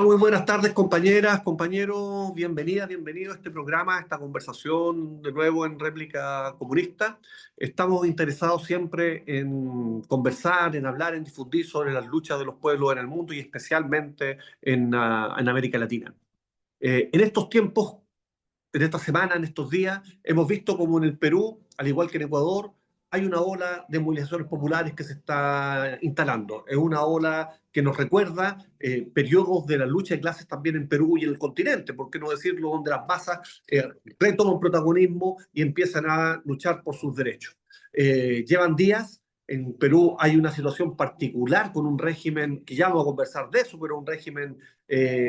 Muy buenas tardes, compañeras, compañeros. Bienvenidas, bienvenidos a este programa, a esta conversación de nuevo en Réplica Comunista. Estamos interesados siempre en conversar, en hablar, en difundir sobre las luchas de los pueblos en el mundo y especialmente en América Latina. En estos tiempos, en esta semana, en estos días, hemos visto como en el Perú, al igual que en Ecuador, hay una ola de movilizaciones populares que se está instalando. Es una ola que nos recuerda periodos de la lucha de clases también en Perú y en el continente, por qué no decirlo, donde las masas retoman protagonismo y empiezan a luchar por sus derechos. Llevan días. En Perú hay una situación particular con un régimen, que ya vamos a conversar de eso, pero un régimen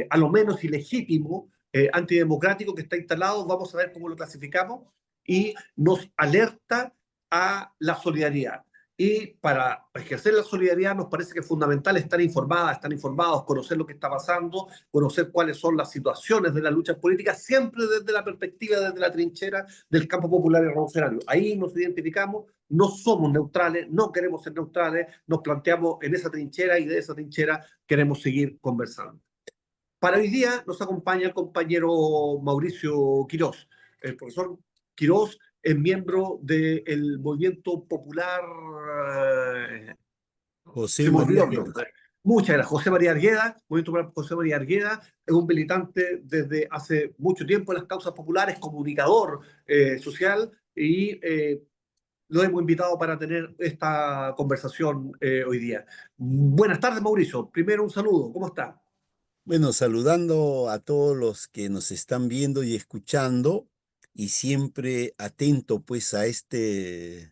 a lo menos ilegítimo, antidemocrático que está instalado. Vamos a ver cómo lo clasificamos y nos alerta a la solidaridad. Y para ejercer la solidaridad nos parece que es fundamental estar informados, conocer lo que está pasando, conocer cuáles son las situaciones de las luchas políticas, siempre desde la perspectiva, desde la trinchera del campo popular y revolucionario. Ahí nos identificamos, no somos neutrales, no queremos ser neutrales, nos planteamos en esa trinchera y de esa trinchera queremos seguir conversando. Para hoy día nos acompaña el compañero Mauricio Quirós. El profesor Quirós es miembro del movimiento popular. José Se me María olvidó el Arguedas. nombre. Muchas gracias. José María Argueda, Movimiento Popular José María Argueda, es un militante desde hace mucho tiempo en las causas populares, comunicador social y lo hemos invitado para tener esta conversación hoy día. Buenas tardes, Mauricio. Primero un saludo. ¿Cómo está? Bueno, saludando a todos los que nos están viendo y escuchando, y siempre atento pues a este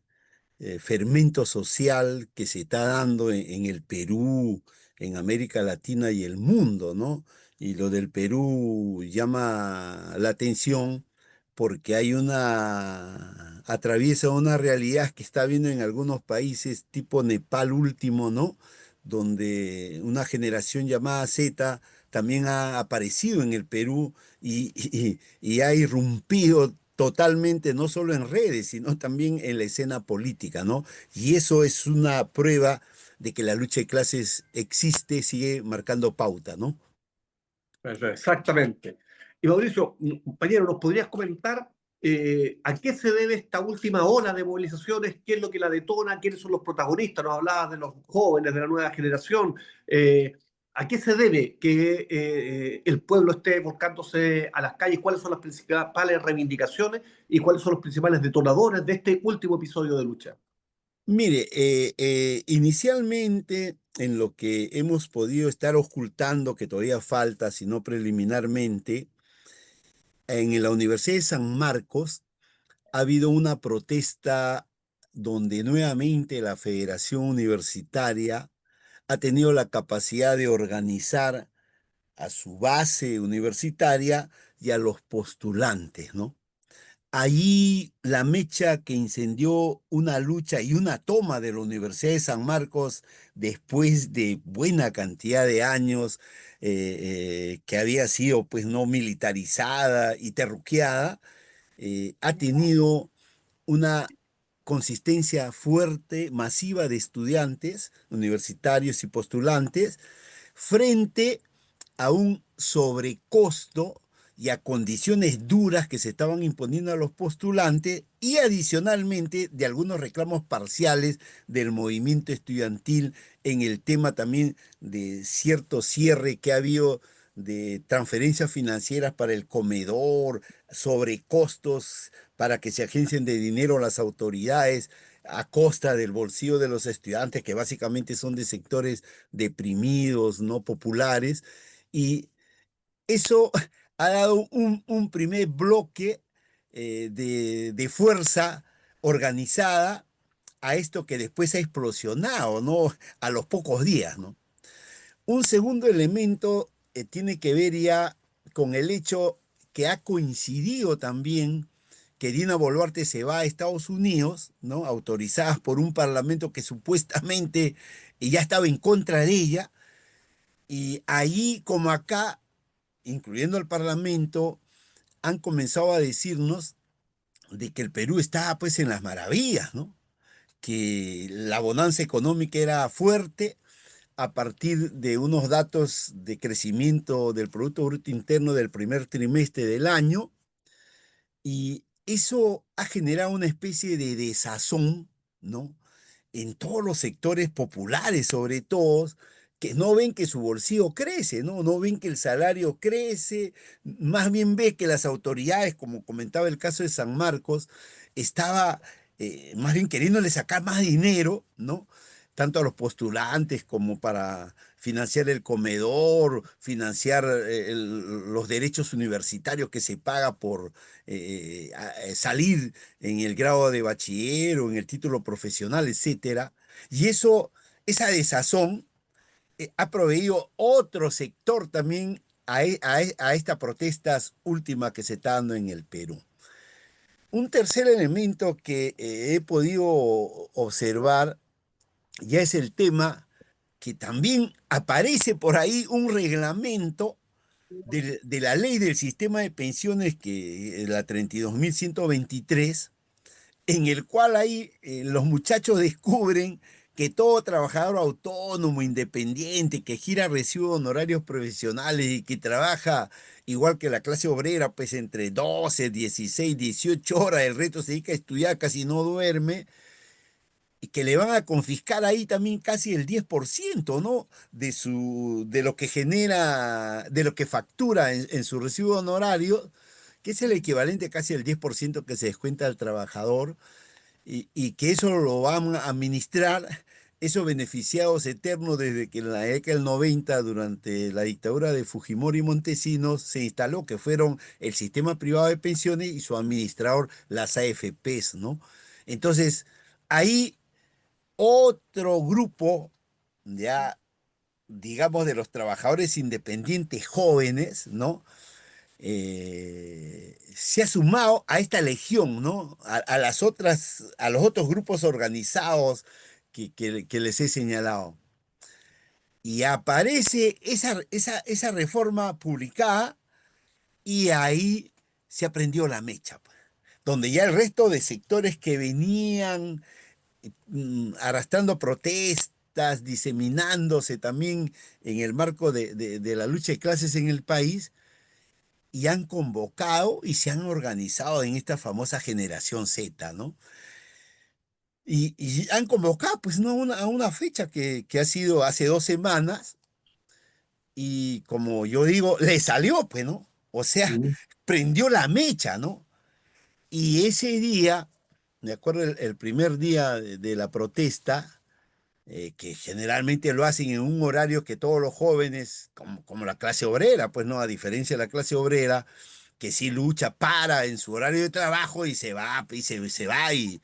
fermento social que se está dando en el Perú, en América Latina y el mundo, ¿no? Y lo del Perú llama la atención porque atraviesa una realidad que está viendo en algunos países tipo Nepal último, ¿no? Donde una generación llamada Z también ha aparecido en el Perú y ha irrumpido totalmente, no solo en redes, sino también en la escena política, ¿no? Y eso es una prueba de que la lucha de clases existe, sigue marcando pauta, ¿no? Exactamente. Y Mauricio, compañero, ¿nos podrías comentar a qué se debe esta última ola de movilizaciones? ¿Qué es lo que la detona? ¿Quiénes son los protagonistas? Nos hablabas de los jóvenes, de la nueva generación. ¿A qué se debe que el pueblo esté volcándose a las calles? ¿Cuáles son las principales reivindicaciones y cuáles son los principales detonadores de este último episodio de lucha? Mire, inicialmente en lo que hemos podido estar ocultando, que todavía falta, sino preliminarmente, en la Universidad de San Marcos ha habido una protesta donde nuevamente la Federación Universitaria ha tenido la capacidad de organizar a su base universitaria y a los postulantes, ¿no? Allí la mecha que incendió una lucha y una toma de la Universidad de San Marcos después de buena cantidad de años que había sido pues no militarizada y terruqueada, ha tenido una consistencia fuerte, masiva de estudiantes universitarios y postulantes frente a un sobrecosto y a condiciones duras que se estaban imponiendo a los postulantes y adicionalmente de algunos reclamos parciales del movimiento estudiantil en el tema también de cierto cierre que ha habido de transferencias financieras para el comedor, sobrecostos para que se agencien de dinero las autoridades a costa del bolsillo de los estudiantes, que básicamente son de sectores deprimidos, no populares, y eso ha dado un primer bloque de fuerza organizada a esto que después ha explosionado, ¿no? A los pocos días, ¿no? Un segundo elemento tiene que ver ya con el hecho que ha coincidido también que Dina Boluarte se va a Estados Unidos, ¿no? Autorizadas por un parlamento que supuestamente ya estaba en contra de ella, y allí como acá, incluyendo el parlamento, han comenzado a decirnos de que el Perú estaba pues en las maravillas, ¿no? Que la bonanza económica era fuerte, a partir de unos datos de crecimiento del Producto Bruto Interno del primer trimestre del año, y eso ha generado una especie de desazón, ¿no? En todos los sectores populares, sobre todo, que no ven que su bolsillo crece, ¿no? No ven que el salario crece, más bien ve que las autoridades, como comentaba el caso de San Marcos, estaba más bien queriéndole sacar más dinero, ¿no? Tanto a los postulantes como para financiar el comedor, financiar los derechos universitarios que se paga por salir en el grado de bachiller o en el título profesional, etcétera. Y eso, esa desazón ha proveído otro sector también a esta protestas última que se está dando en el Perú. Un tercer elemento que he podido observar ya es el tema que también aparece por ahí un reglamento de la ley del sistema de pensiones, que la 32.123, en el cual ahí los muchachos descubren que todo trabajador autónomo, independiente, que gira recibe honorarios profesionales y que trabaja igual que la clase obrera, pues entre 12, 16, 18 horas, el resto se dedica a estudiar, casi no duerme, y que le van a confiscar ahí también casi el 10%, ¿no? De lo que genera, de lo que factura en su recibo de honorario, que es el equivalente casi al 10% que se descuenta al trabajador, y que eso lo van a administrar esos beneficiados eternos desde que en la década del 90, durante la dictadura de Fujimori y Montesinos, se instaló, que fueron el sistema privado de pensiones y su administrador, las AFPs, ¿no? Entonces, ahí otro grupo, ya digamos, de los trabajadores independientes jóvenes, ¿no? Se ha sumado a esta legión, ¿no? A las otras, a los otros grupos organizados que les he señalado. Y aparece esa reforma publicada y ahí se prendió la mecha, pues, donde ya el resto de sectores que venían arrastrando protestas, diseminándose también en el marco de la lucha de clases en el país, y han convocado y se han organizado en esta famosa generación Z, ¿no? Y han convocado, pues, ¿no? A una fecha que ha sido hace 2 semanas, y como yo digo, le salió, pues, ¿no? O sea, Mm. prendió la mecha, ¿no? Y ese día, me acuerdo el primer día de la protesta, que generalmente lo hacen en un horario que todos los jóvenes, como la clase obrera, pues no, a diferencia de la clase obrera, que sí lucha para en su horario de trabajo y se va, se va y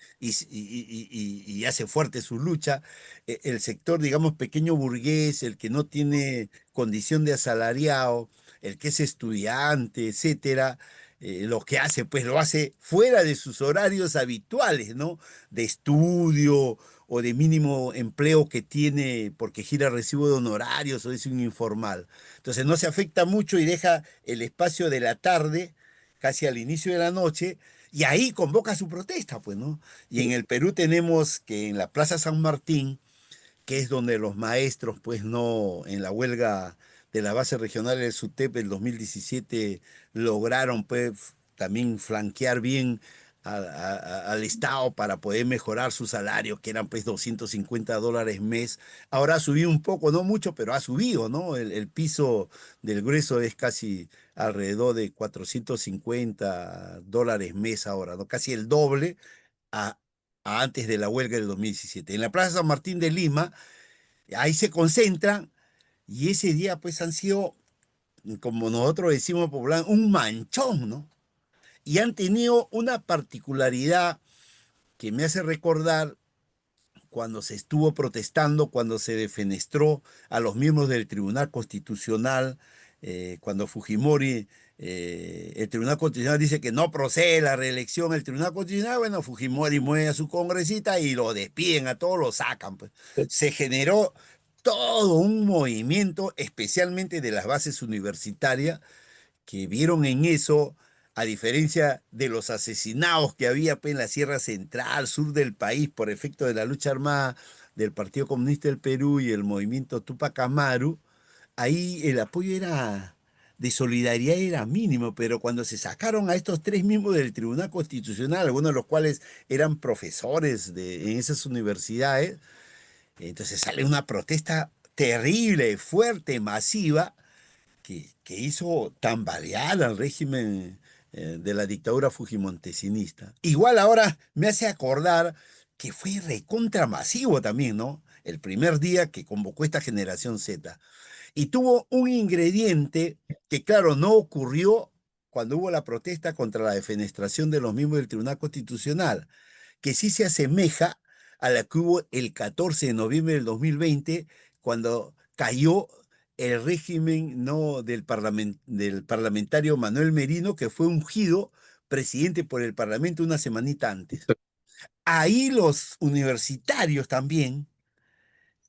hace fuerte su lucha. El sector, digamos, pequeño burgués, el que no tiene condición de asalariado, el que es estudiante, etcétera, lo que hace, pues lo hace fuera de sus horarios habituales, ¿no? De estudio o de mínimo empleo que tiene porque gira recibo de honorarios o es un informal. Entonces no se afecta mucho y deja el espacio de la tarde, casi al inicio de la noche, y ahí convoca su protesta, pues, ¿no? Y en el Perú tenemos que en la Plaza San Martín, que es donde los maestros, pues no, en la huelga de la base regional del SUTEP del 2017 lograron, pues, también flanquear bien al Estado para poder mejorar su salario, que eran pues $250 mes. Ahora ha subido un poco, no mucho, pero ha subido, ¿no? El piso del grueso es casi alrededor de $450 mes ahora, ¿no? Casi el doble a, a antes de la huelga del 2017. En la Plaza San Martín de Lima, ahí se concentran, y ese día pues han sido, como nosotros decimos popular, un manchón, ¿no? Y han tenido una particularidad que me hace recordar cuando se estuvo protestando, cuando se defenestró a los miembros del Tribunal Constitucional, cuando Fujimori, el Tribunal Constitucional dice que no procede la reelección, el Tribunal Constitucional, bueno, Fujimori mueve a su congresista y lo despiden, a todos lo sacan, pues. Se generó todo un movimiento, especialmente de las bases universitarias, que vieron en eso a diferencia de los asesinados que había pues, en la Sierra Central, sur del país, por efecto de la lucha armada del Partido Comunista del Perú y el movimiento Tupac Amaru, ahí el apoyo era de solidaridad era mínimo, pero cuando se sacaron a estos tres miembros del Tribunal Constitucional, algunos de los cuales eran profesores en esas universidades, entonces sale una protesta terrible, fuerte, masiva, que hizo tambalear al régimen de la dictadura fujimontesinista. Igual ahora me hace acordar que fue recontra masivo también, ¿no? El primer día que convocó esta generación Z. Y tuvo un ingrediente que, claro, no ocurrió cuando hubo la protesta contra la defenestración de los miembros del Tribunal Constitucional, que sí se asemeja a la que hubo el 14 de noviembre del 2020, cuando cayó el régimen no del parlamentario Manuel Merino, que fue ungido presidente por el Parlamento una semanita antes. Ahí los universitarios también,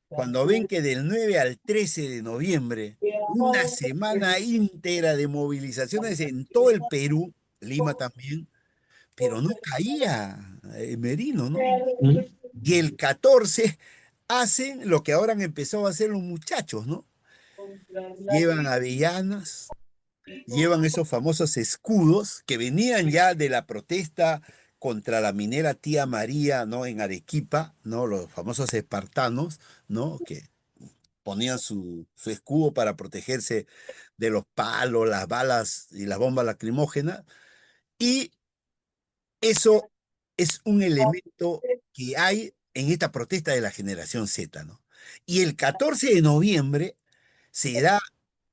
cuando ven que del 9 al 13 de noviembre, una semana íntegra de movilizaciones en todo el Perú, Lima también, pero no caía Merino, ¿no? Mm. Y el 14 hacen lo que ahora han empezado a hacer los muchachos, ¿no? Llevan avellanas, llevan esos famosos escudos que venían ya de la protesta contra la minera Tía María, ¿no? En Arequipa, ¿no? Los famosos espartanos, ¿no? Que ponían su escudo para protegerse de los palos, las balas y las bombas lacrimógenas. Y eso es un elemento que hay en esta protesta de la generación Z, ¿no? Y el 14 de noviembre se da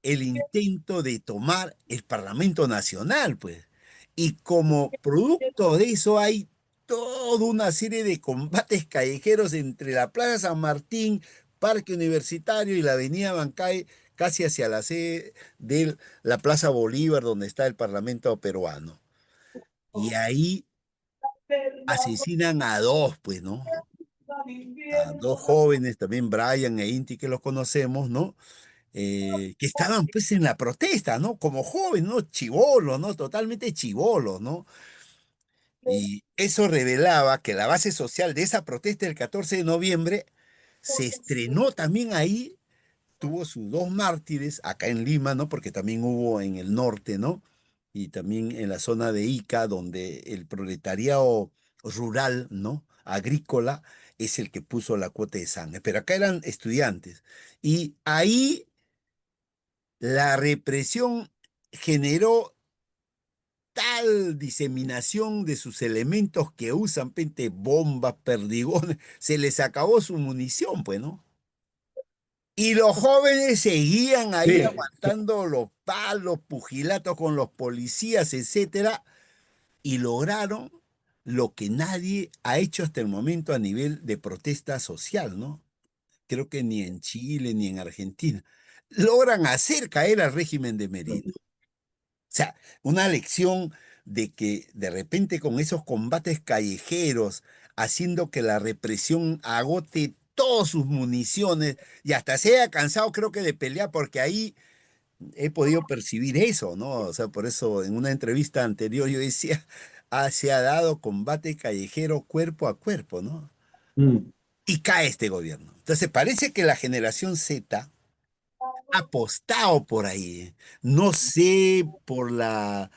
el intento de tomar el Parlamento Nacional, pues. Y como producto de eso hay toda una serie de combates callejeros entre la Plaza San Martín, Parque Universitario y la Avenida Bancay, casi hacia la sede de la Plaza Bolívar, donde está el Parlamento peruano. Y ahí asesinan a dos, pues, ¿no? A dos jóvenes, también Brian e Inti, que los conocemos, ¿no? Que estaban pues en la protesta, ¿no? Como jóvenes, ¿no? Chibolos, ¿no? Totalmente chibolos, ¿no? Y eso revelaba que la base social de esa protesta del 14 de noviembre se estrenó también ahí, tuvo sus dos mártires acá en Lima, ¿no? Porque también hubo en el norte, ¿no? Y también en la zona de Ica, donde el proletariado rural, ¿no? Agrícola, es el que puso la cuota de sangre. Pero acá eran estudiantes. Y ahí la represión generó tal diseminación de sus elementos que usan pente bombas, perdigones, se les acabó su munición, pues, ¿no? Y los jóvenes seguían ahí Sí, aguantando los palos, pugilatos con los policías, etcétera, y lograron lo que nadie ha hecho hasta el momento a nivel de protesta social, ¿no? Creo que ni en Chile ni en Argentina. Logran hacer caer al régimen de Merino. O sea, una lección de que de repente con esos combates callejeros, haciendo que la represión agote todas sus municiones y hasta se haya cansado, creo que de pelear, porque ahí he podido percibir eso, ¿no? O sea, por eso en una entrevista anterior yo decía, se ha dado combate callejero cuerpo a cuerpo, ¿no? mm, Y cae este gobierno. Entonces parece que la generación Z apostado por ahí. No sé por la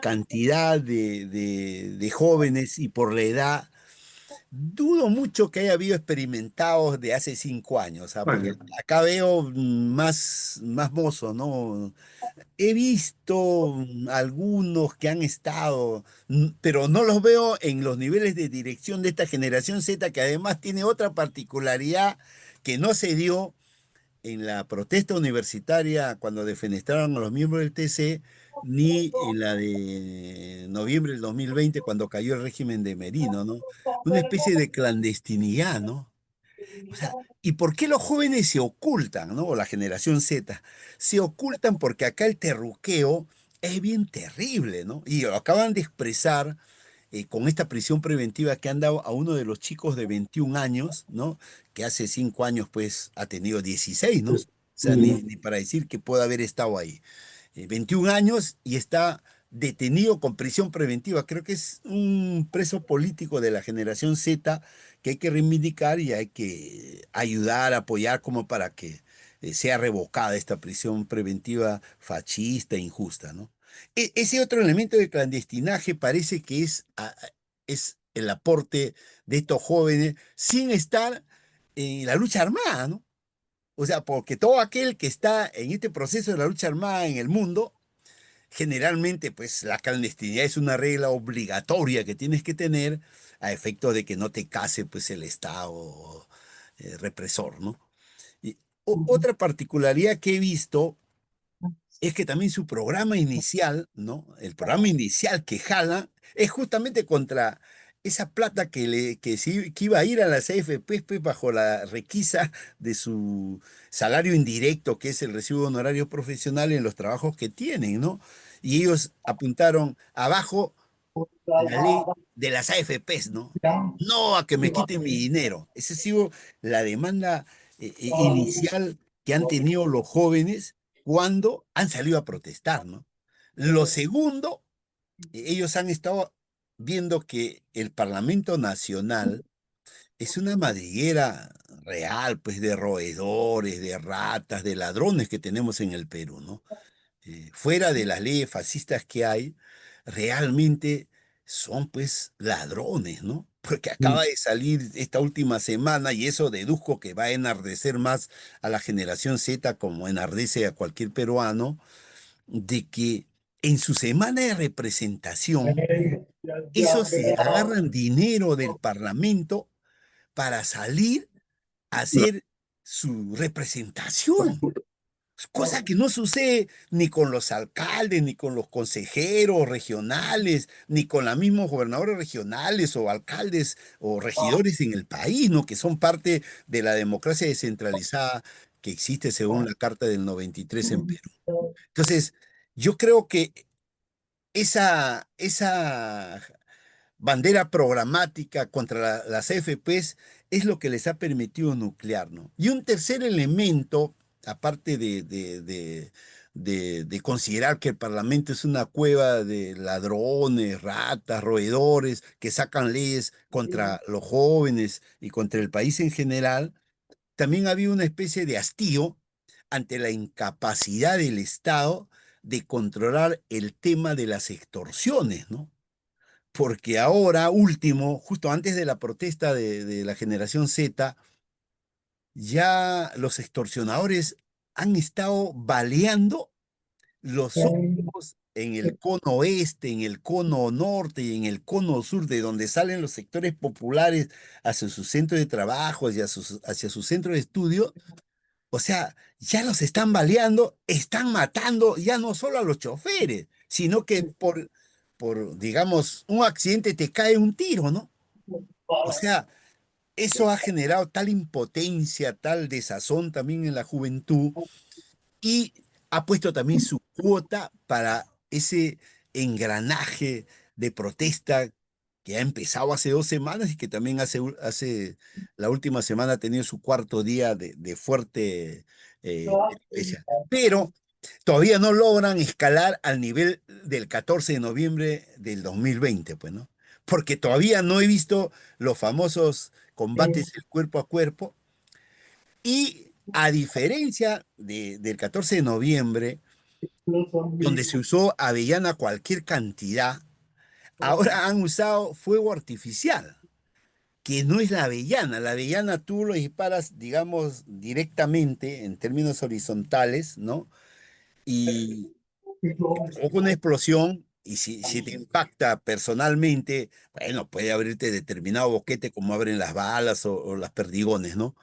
cantidad de jóvenes y por la edad. Dudo mucho que haya habido experimentados de hace 5 años, ¿ah? Porque bueno, acá veo más mozos, ¿no? He visto algunos que han estado, pero no los veo en los niveles de dirección de esta generación Z, que además tiene otra particularidad que no se dio en la protesta universitaria cuando defenestraron a los miembros del TC, ni en la de noviembre del 2020 cuando cayó el régimen de Merino, ¿no? Una especie de clandestinidad, ¿no? O sea, ¿y por qué los jóvenes se ocultan, ¿no? O la generación Z. Se ocultan porque acá el terruqueo es bien terrible, ¿no? Y lo acaban de expresar con esta prisión preventiva que han dado a uno de los chicos de 21 años, ¿no? Que hace 5 años, pues, ha tenido 16, ¿no? O sea, ni mm, para decir que pueda haber estado ahí. 21 años y está detenido con prisión preventiva. Creo que es un preso político de la generación Z que hay que reivindicar y hay que ayudar, apoyar como para que sea revocada esta prisión preventiva fascista e injusta, ¿no? Ese otro elemento de clandestinaje parece que es el aporte de estos jóvenes sin estar en la lucha armada, ¿no? O sea, porque todo aquel que está en este proceso de la lucha armada en el mundo, generalmente, pues la clandestinidad es una regla obligatoria que tienes que tener a efecto de que no te case, pues, el Estado represor, ¿no? Y otra particularidad que he visto es que también su programa inicial, ¿no? El programa inicial que jala es justamente contra esa plata que iba a ir a las AFP pues, bajo la requisa de su salario indirecto, que es el recibo de honorario profesional en los trabajos que tienen, ¿no? Y ellos apuntaron abajo la ley de las AFPs, ¿no? No a que me quiten mi dinero. Esa ha sido la demanda inicial que han tenido los jóvenes cuando han salido a protestar, ¿no? Lo segundo, ellos han estado viendo que el Parlamento Nacional es una madriguera real, pues, de roedores, de ratas, de ladrones que tenemos en el Perú, ¿no? Fuera de las leyes fascistas que hay, realmente son pues ladrones, ¿no? Porque acaba de salir esta última semana y eso deduzco que va a enardecer más a la generación Z como enardece a cualquier peruano, de que en su semana de representación, esos se agarran dinero del Parlamento para salir a hacer su representación. Cosa que no sucede ni con los alcaldes, ni con los consejeros regionales, ni con los mismos gobernadores regionales o alcaldes o regidores en el país, ¿no? Que son parte de la democracia descentralizada que existe según la Carta del 93 en Perú. Entonces, yo creo que esa bandera programática contra las AFPs es lo que les ha permitido nuclear, ¿no? Y un tercer elemento, aparte de considerar que el Parlamento es una cueva de ladrones, ratas, roedores, que sacan leyes contra los jóvenes y contra el país en general, también había una especie de hastío ante la incapacidad del Estado de controlar el tema de las extorsiones, ¿no? Porque ahora, último, justo antes de la protesta de la generación Z, ya los extorsionadores han estado baleando los zócalos en el cono oeste, en el cono norte y en el cono sur, de donde salen los sectores populares hacia su centro de trabajo, hacia su centro de estudio. O sea, ya los están baleando, están matando ya no solo a los choferes, sino que digamos, un accidente te cae un tiro, ¿no? O sea, eso ha generado tal impotencia, tal desazón también en la juventud y ha puesto también su cuota para ese engranaje de protesta que ha empezado hace 2 semanas y que también hace la última semana ha tenido su cuarto día de fuerte peripecia. Pero todavía no logran escalar al nivel del 14 de noviembre del 2020, pues, ¿no? Porque todavía no he visto los famosos combates el cuerpo a cuerpo y a diferencia del 14 de noviembre, donde se usó avellana cualquier cantidad, ahora han usado fuego artificial, que no es la avellana. La avellana tú lo disparas, digamos, directamente en términos horizontales, ¿no? Y provoca una explosión. Y si te impacta personalmente, bueno, puede abrirte determinado boquete como abren las balas o las perdigones, ¿no?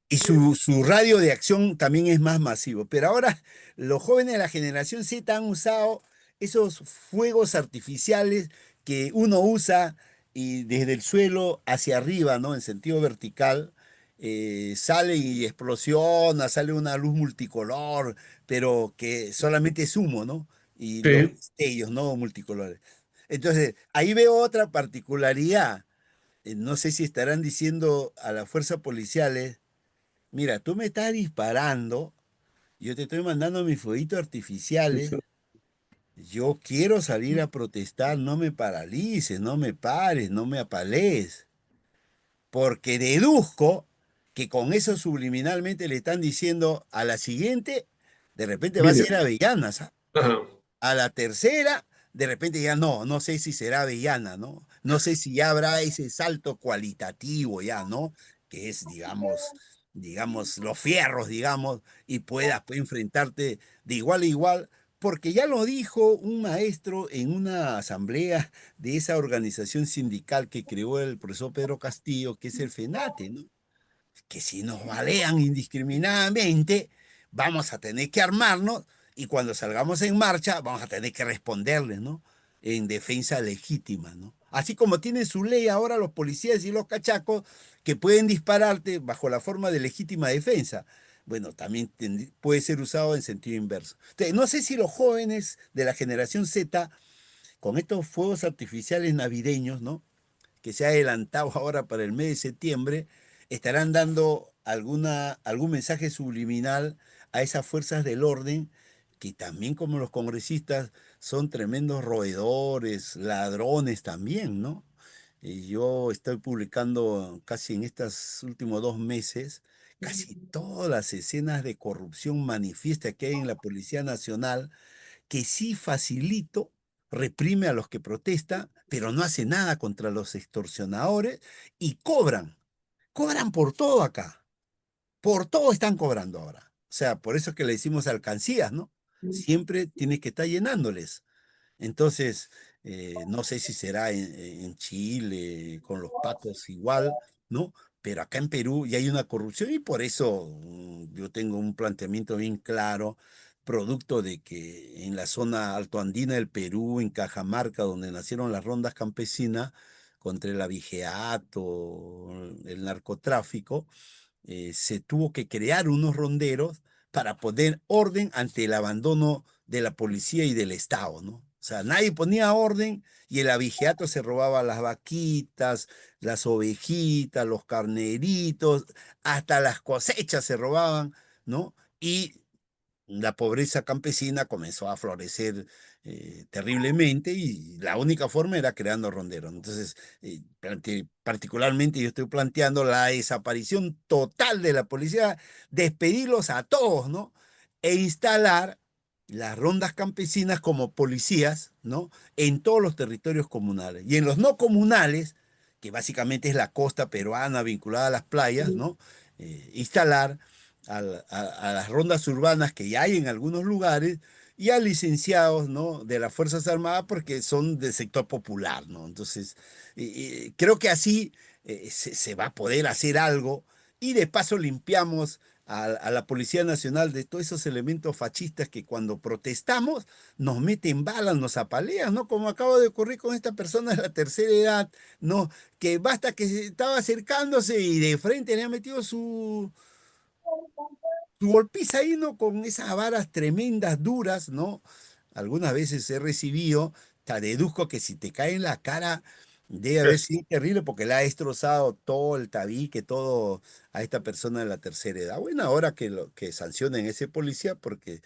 Y su radio de acción también es más masivo. Pero ahora los jóvenes de la generación Z han usado esos fuegos artificiales que uno usa y desde el suelo hacia arriba, ¿no? En sentido vertical, sale y explosiona, sale una luz multicolor, pero que solamente es humo, ¿no? Y los Sí. destellos, ¿no? Multicolores. Entonces, ahí veo otra particularidad. No sé si estarán diciendo a las fuerzas policiales: mira, tú me estás disparando, yo te estoy mandando mis fueguitos artificiales Yo quiero salir a protestar, no me paralices, no me pares, no me apalees, porque deduzco que con eso subliminalmente le están diciendo a la siguiente, de repente va a Viene. ser Avellanas, ¿ah? Ajá. A la tercera, de repente ya no sé si será Avellana, ¿no? No sé si ya habrá ese salto cualitativo ya, ¿no? Que es, digamos, los fierros, digamos, y puedas enfrentarte de igual a igual, porque ya lo dijo un maestro en una asamblea de esa organización sindical que creó el profesor Pedro Castillo, que es el FENATE, ¿no? Que si nos balean indiscriminadamente, vamos a tener que armarnos y cuando salgamos en marcha, vamos a tener que responderles, ¿no? En defensa legítima, ¿no? Así como tienen su ley ahora los policías y los cachacos que pueden dispararte bajo la forma de legítima defensa. Bueno, también puede ser usado en sentido inverso. Entonces, no sé si los jóvenes de la generación Z, con estos fuegos artificiales navideños, ¿no? Que se ha adelantado ahora para el mes de septiembre, estarán dando algún mensaje subliminal a esas fuerzas del orden que también como los congresistas son tremendos roedores, ladrones también, ¿no? Y yo estoy publicando casi en estos últimos 2 meses casi todas las escenas de corrupción manifiesta que hay en la Policía Nacional que sí facilito, reprime a los que protestan, pero no hace nada contra los extorsionadores y cobran por todo acá, por todo están cobrando ahora. O sea, por eso es que le decimos alcancías, ¿no? Siempre tienes que estar llenándoles. Entonces, no sé si será en Chile, con los pacos igual, ¿no? Pero acá en Perú ya hay una corrupción y por eso yo tengo un planteamiento bien claro, producto de que en la zona altoandina del Perú, en Cajamarca, donde nacieron las rondas campesinas, contra el abigeato, el narcotráfico, se tuvo que crear unos ronderos para poner orden ante el abandono de la policía y del Estado, ¿no? O sea, nadie ponía orden y el abigeato se robaba las vaquitas, las ovejitas, los carneritos, hasta las cosechas se robaban, ¿no? Y la pobreza campesina comenzó a florecer terriblemente y la única forma era creando ronderos. Entonces, particularmente yo estoy planteando la desaparición total de la policía, despedirlos a todos, ¿no? E instalar las rondas campesinas como policías, ¿no? En todos los territorios comunales. Y en los no comunales, que básicamente es la costa peruana vinculada a las playas, ¿no? Instalar a las rondas urbanas que ya hay en algunos lugares y a licenciados, ¿no? De las Fuerzas Armadas porque son del sector popular, ¿no? Entonces, creo que así se va a poder hacer algo y de paso limpiamos a la Policía Nacional de todos esos elementos fascistas que cuando protestamos nos meten balas, nos apalean, ¿no? Como acaba de ocurrir con esta persona de la tercera edad, ¿no? Que basta que se estaba acercándose y de frente le ha metido su golpiza ahí, ¿no? Con esas varas tremendas, duras, ¿no? Algunas veces he recibido, te deduzco que si te cae en la cara, debe haber sido terrible porque le ha destrozado todo el tabique, todo a esta persona de la tercera edad. Bueno, ahora que sancionen a ese policía porque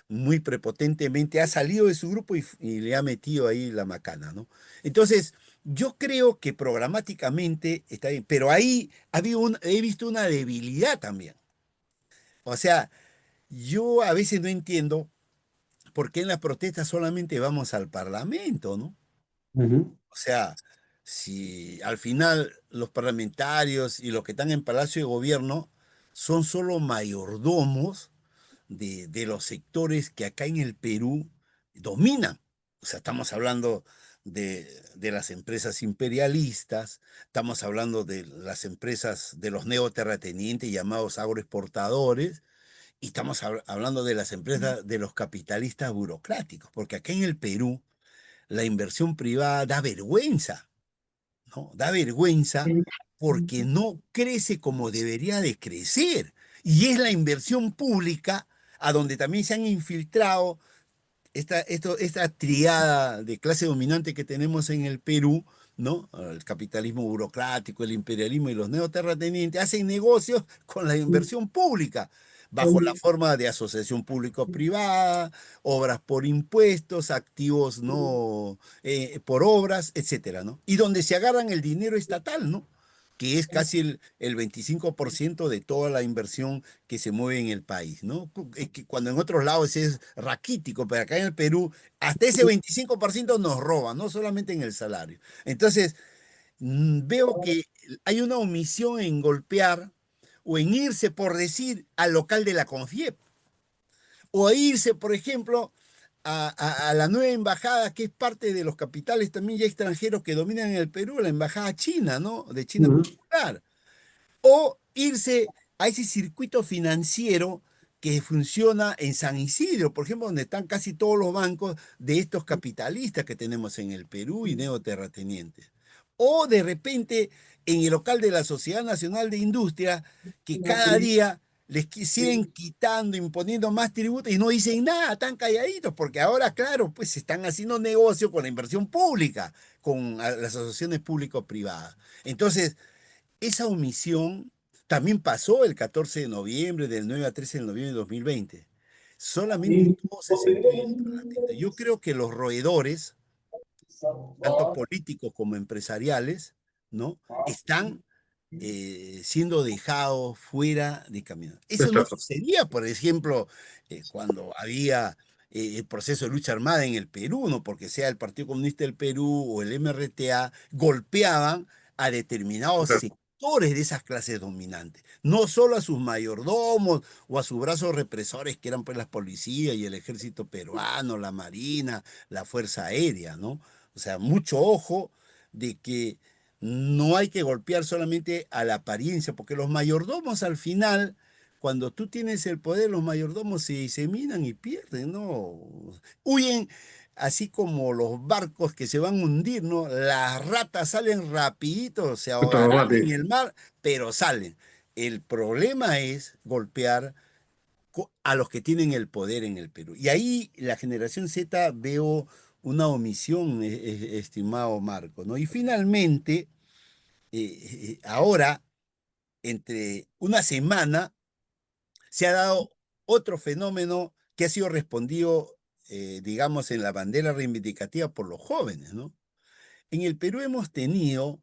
muy prepotentemente ha salido de su grupo y le ha metido ahí la macana, ¿no? Entonces, yo creo que programáticamente está bien, pero ahí he visto una debilidad también. O sea, yo a veces no entiendo por qué en las protestas solamente vamos al Parlamento, ¿no? Ujú. O sea, si al final los parlamentarios y los que están en Palacio de Gobierno son solo mayordomos de los sectores que acá en el Perú dominan. O sea, estamos hablando de las empresas imperialistas, estamos hablando de las empresas de los neoterratenientes llamados agroexportadores, y estamos hablando de las empresas de los capitalistas burocráticos, porque acá en el Perú la inversión privada da vergüenza, ¿no? Da vergüenza porque no crece como debería de crecer. Y es la inversión pública a donde también se han infiltrado esta triada de clase dominante que tenemos en el Perú, ¿no? El capitalismo burocrático, el imperialismo y los neoterratenientes hacen negocios con la inversión pública. bajo la forma de asociación público-privada, obras por impuestos, activos no por obras, etcétera, ¿no? Y donde se agarran el dinero estatal, ¿no? Que es casi el 25% de toda la inversión que se mueve en el país, ¿no? Es que cuando en otros lados es raquítico, pero acá en el Perú, hasta ese 25% nos roban, no solamente en el salario. Entonces, veo que hay una omisión en golpear o en irse, por decir, al local de la CONFIEP, o irse, por ejemplo, a la nueva embajada, que es parte de los capitales también ya extranjeros que dominan el Perú, la embajada china, ¿no? De China Ujú. Popular, o irse a ese circuito financiero que funciona en San Isidro, por ejemplo, donde están casi todos los bancos de estos capitalistas que tenemos en el Perú y neoterratenientes. O de repente en el local de la Sociedad Nacional de Industria, que cada día siguen quitando, imponiendo más tributos y no dicen nada, tan calladitos, porque ahora, claro, pues están haciendo negocio con la inversión pública, con las asociaciones público-privadas. Entonces, esa omisión también pasó el 14 de noviembre, del 9 a 13 de noviembre de 2020. Solamente todo se centró en el Parlamento. Yo creo que los roedores, tanto políticos como empresariales, ¿no? Están siendo dejados fuera de camino. Eso no Exacto. sucedía, por ejemplo, cuando había el proceso de lucha armada en el Perú, ¿no? Porque sea el Partido Comunista del Perú o el MRTA, golpeaban a determinados Exacto. sectores de esas clases dominantes, no solo a sus mayordomos o a sus brazos represores, que eran pues las policías y el ejército peruano, la marina, la fuerza aérea, ¿no? O sea, mucho ojo de que no hay que golpear solamente a la apariencia, porque los mayordomos al final, cuando tú tienes el poder, los mayordomos se diseminan y pierden, ¿no? Huyen así como los barcos que se van a hundir, ¿no? Las ratas salen rapidito, se Contra ahogarán Ramate. en el mar, pero salen. El problema es golpear a los que tienen el poder en el Perú. Y ahí la generación Z veo una omisión, estimado Marco, ¿no? Y finalmente, ahora, entre una semana, se ha dado otro fenómeno que ha sido respondido, digamos, en la bandera reivindicativa por los jóvenes, ¿no? En el Perú hemos tenido,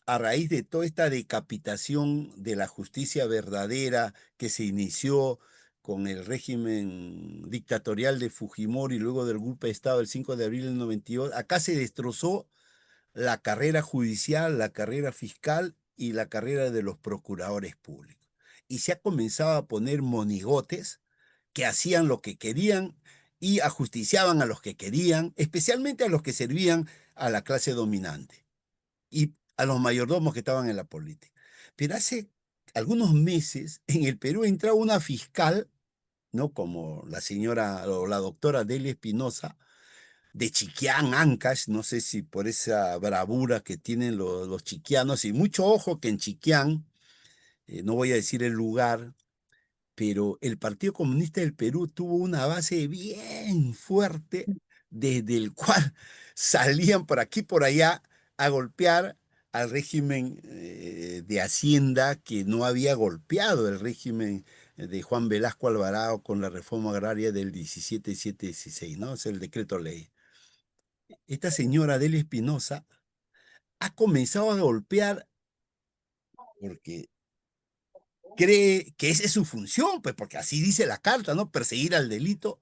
a raíz de toda esta decapitación de la justicia verdadera que se inició con el régimen dictatorial de Fujimori y luego del golpe de Estado del 5 de abril del 92, acá se destrozó la carrera judicial, la carrera fiscal y la carrera de los procuradores públicos. Y se ha comenzado a poner monigotes que hacían lo que querían y ajusticiaban a los que querían, especialmente a los que servían a la clase dominante y a los mayordomos que estaban en la política. Pero hace algunos meses en el Perú entraba una fiscal, ¿no? Como la señora o la doctora Delia Espinosa, de Chiquián, Ancash, no sé si por esa bravura que tienen los chiquianos, y mucho ojo que en Chiquián, no voy a decir el lugar, pero el Partido Comunista del Perú tuvo una base bien fuerte desde el cual salían por aquí y por allá a golpear al régimen de Hacienda que no había golpeado el régimen de Juan Velasco Alvarado con la reforma agraria del 17.716, ¿no? Es el decreto ley. Esta señora Delia Espinosa ha comenzado a golpear porque cree que esa es su función, pues porque así dice la carta, ¿no? Perseguir al delito.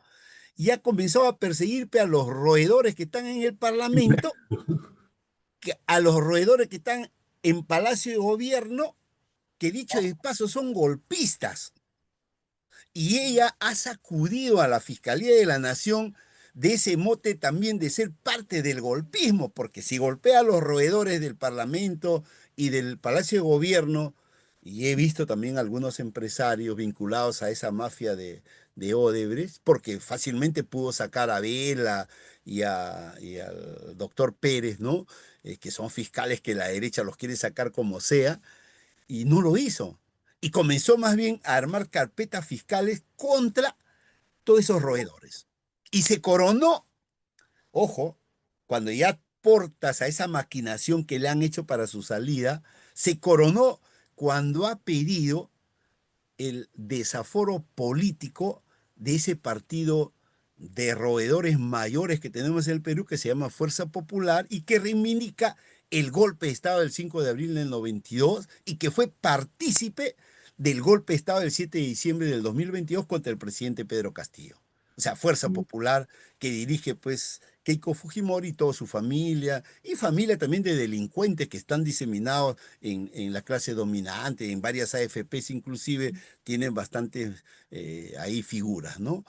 Y ha comenzado a perseguir a los roedores que están en el Parlamento, a los roedores que están en Palacio de Gobierno, que dicho de paso son golpistas. Y ella ha sacudido a la Fiscalía de la Nación de ese mote también de ser parte del golpismo, porque si golpea a los roedores del Parlamento y del Palacio de Gobierno, y he visto también algunos empresarios vinculados a esa mafia de Odebrecht, porque fácilmente pudo sacar a Vela y al doctor Pérez, ¿no? Que son fiscales que la derecha los quiere sacar como sea, y no lo hizo. Y comenzó más bien a armar carpetas fiscales contra todos esos roedores. Y se coronó, ojo, cuando ya portas a esa maquinación que le han hecho para su salida, se coronó cuando ha pedido el desaforo político de ese partido de roedores mayores que tenemos en el Perú, que se llama Fuerza Popular y que reivindica el golpe de Estado del 5 de abril del 92 y que fue partícipe del golpe de Estado del 7 de diciembre del 2022 contra el presidente Pedro Castillo. O sea, Fuerza Popular que dirige pues Keiko Fujimori y toda su familia, y familia también de delincuentes que están diseminados en la clase dominante, en varias AFPs inclusive, tienen bastantes ahí figuras, ¿no?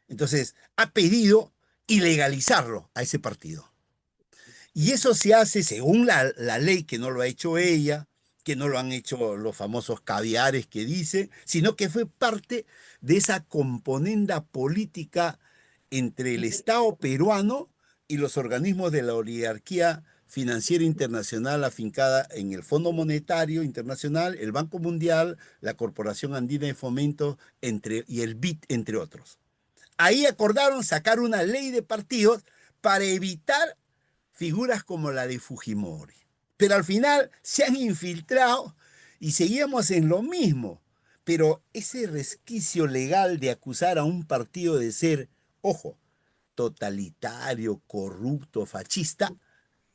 Entonces, ha pedido ilegalizarlo a ese partido. Y eso se hace según la ley, que no lo ha hecho ella, que no lo han hecho los famosos caviares que dice, sino que fue parte de esa componenda política entre el Estado peruano y los organismos de la oligarquía financiera internacional afincada en el Fondo Monetario Internacional, el Banco Mundial, la Corporación Andina de Fomento y el BID, entre otros. Ahí acordaron sacar una ley de partidos para evitar figuras como la de Fujimori. Pero al final se han infiltrado y seguíamos en lo mismo. Pero ese resquicio legal de acusar a un partido de ser, ojo, totalitario, corrupto, fascista,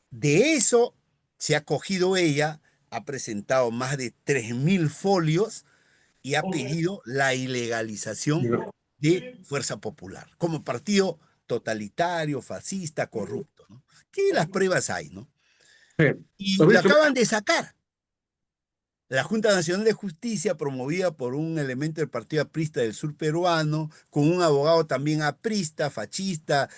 de eso se ha cogido ella, ha presentado más de 3.000 folios y ha pedido la ilegalización de Fuerza Popular como partido totalitario, fascista, corrupto, ¿no? Que las pruebas hay, ¿no? Sí. Y lo Fabricio, acaban de sacar. La Junta Nacional de Justicia, promovida por un elemento del Partido Aprista del sur peruano, con un abogado también aprista, fascista,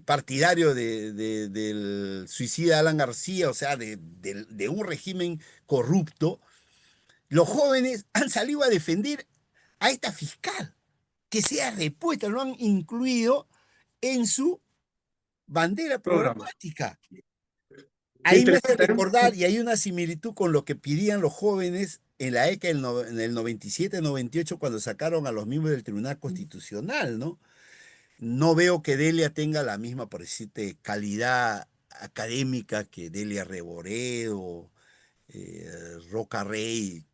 partidario del suicida Alan García, o sea, de un régimen corrupto, los jóvenes han salido a defender a esta fiscal, que sea repuesta, lo han incluido en su bandera programa. programática. Qué Ahí me hace interesante, recordar, ¿eh? y hay una similitud con lo que pedían los jóvenes en la década en el 97-98 cuando sacaron a los miembros del Tribunal Constitucional, ¿no? No veo que Delia tenga la misma, por decirte, calidad académica que Delia Reboredo, Roca Rey,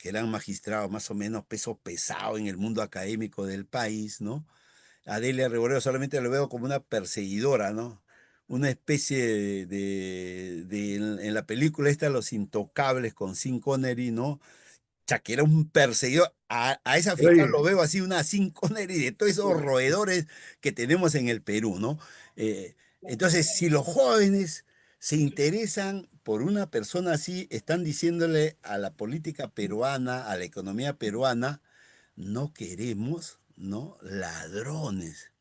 que eran magistrados más o menos peso pesado en el mundo académico del país, ¿no? A Delia Reboreo solamente lo veo como una perseguidora, ¿no? Una especie en la película esta Los Intocables con Sean Connery, ¿no? Sea, que era un perseguidor. A esa fiscal Oye, lo veo así, una Sean Connery de todos esos roedores que tenemos en el Perú, ¿no? Eh, entonces, si los jóvenes se interesan por una persona así, están diciéndole a la política peruana, a la economía peruana, no queremos, ¿no? Ladrones.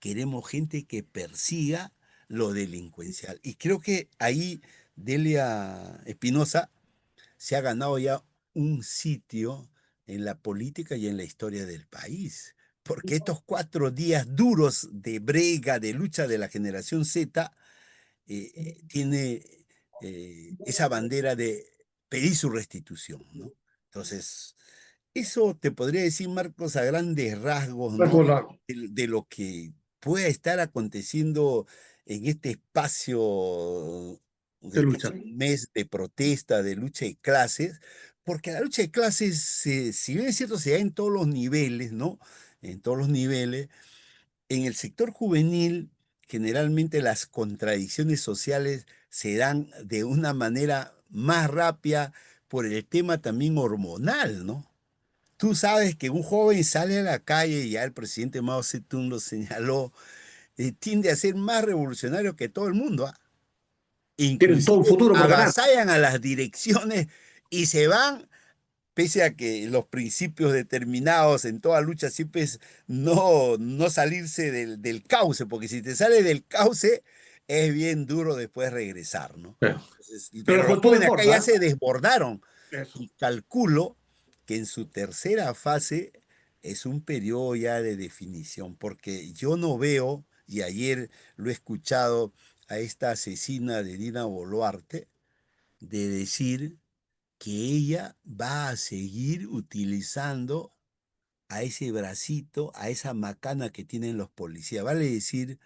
Queremos gente que persiga lo delincuencial. Y creo que ahí Delia Espinosa se ha ganado ya un sitio en la política y en la historia del país. Porque estos 4 días duros de brega, de lucha de la generación Z, tiene esa bandera de pedir su restitución, ¿no? Entonces, eso te podría decir, Marcos, a grandes rasgos, ¿no? Marco, De lo que pueda estar aconteciendo en este espacio de que es lucha. un mes de protesta, de lucha de clases, porque la lucha de clases, si bien es cierto, se da en todos los niveles, ¿no? En todos los niveles, en el sector juvenil, generalmente las contradicciones sociales se dan de una manera más rápida por el tema también hormonal, ¿no? Tú sabes que un joven sale a la calle, y ya el presidente Mao Zedong lo señaló, tiende a ser más revolucionario que todo el mundo, ¿ah? Tienen todo un Inclusive futuro por ganar. avasallan a las direcciones y se van, pese a que los principios determinados en toda lucha siempre es no salirse del cauce, porque si te sale del cauce es bien duro después regresar, ¿no? Pero Entonces, la pero los juventud jóvenes acá ya desborda, se desbordaron ¿eh? Eso. y calculo que en su tercera fase es un periodo ya de definición, porque yo no veo, y ayer lo he escuchado a esta asesina de Dina Boluarte, de decir que ella va a seguir utilizando a ese bracito, a esa macana que tienen los policías. Vale decir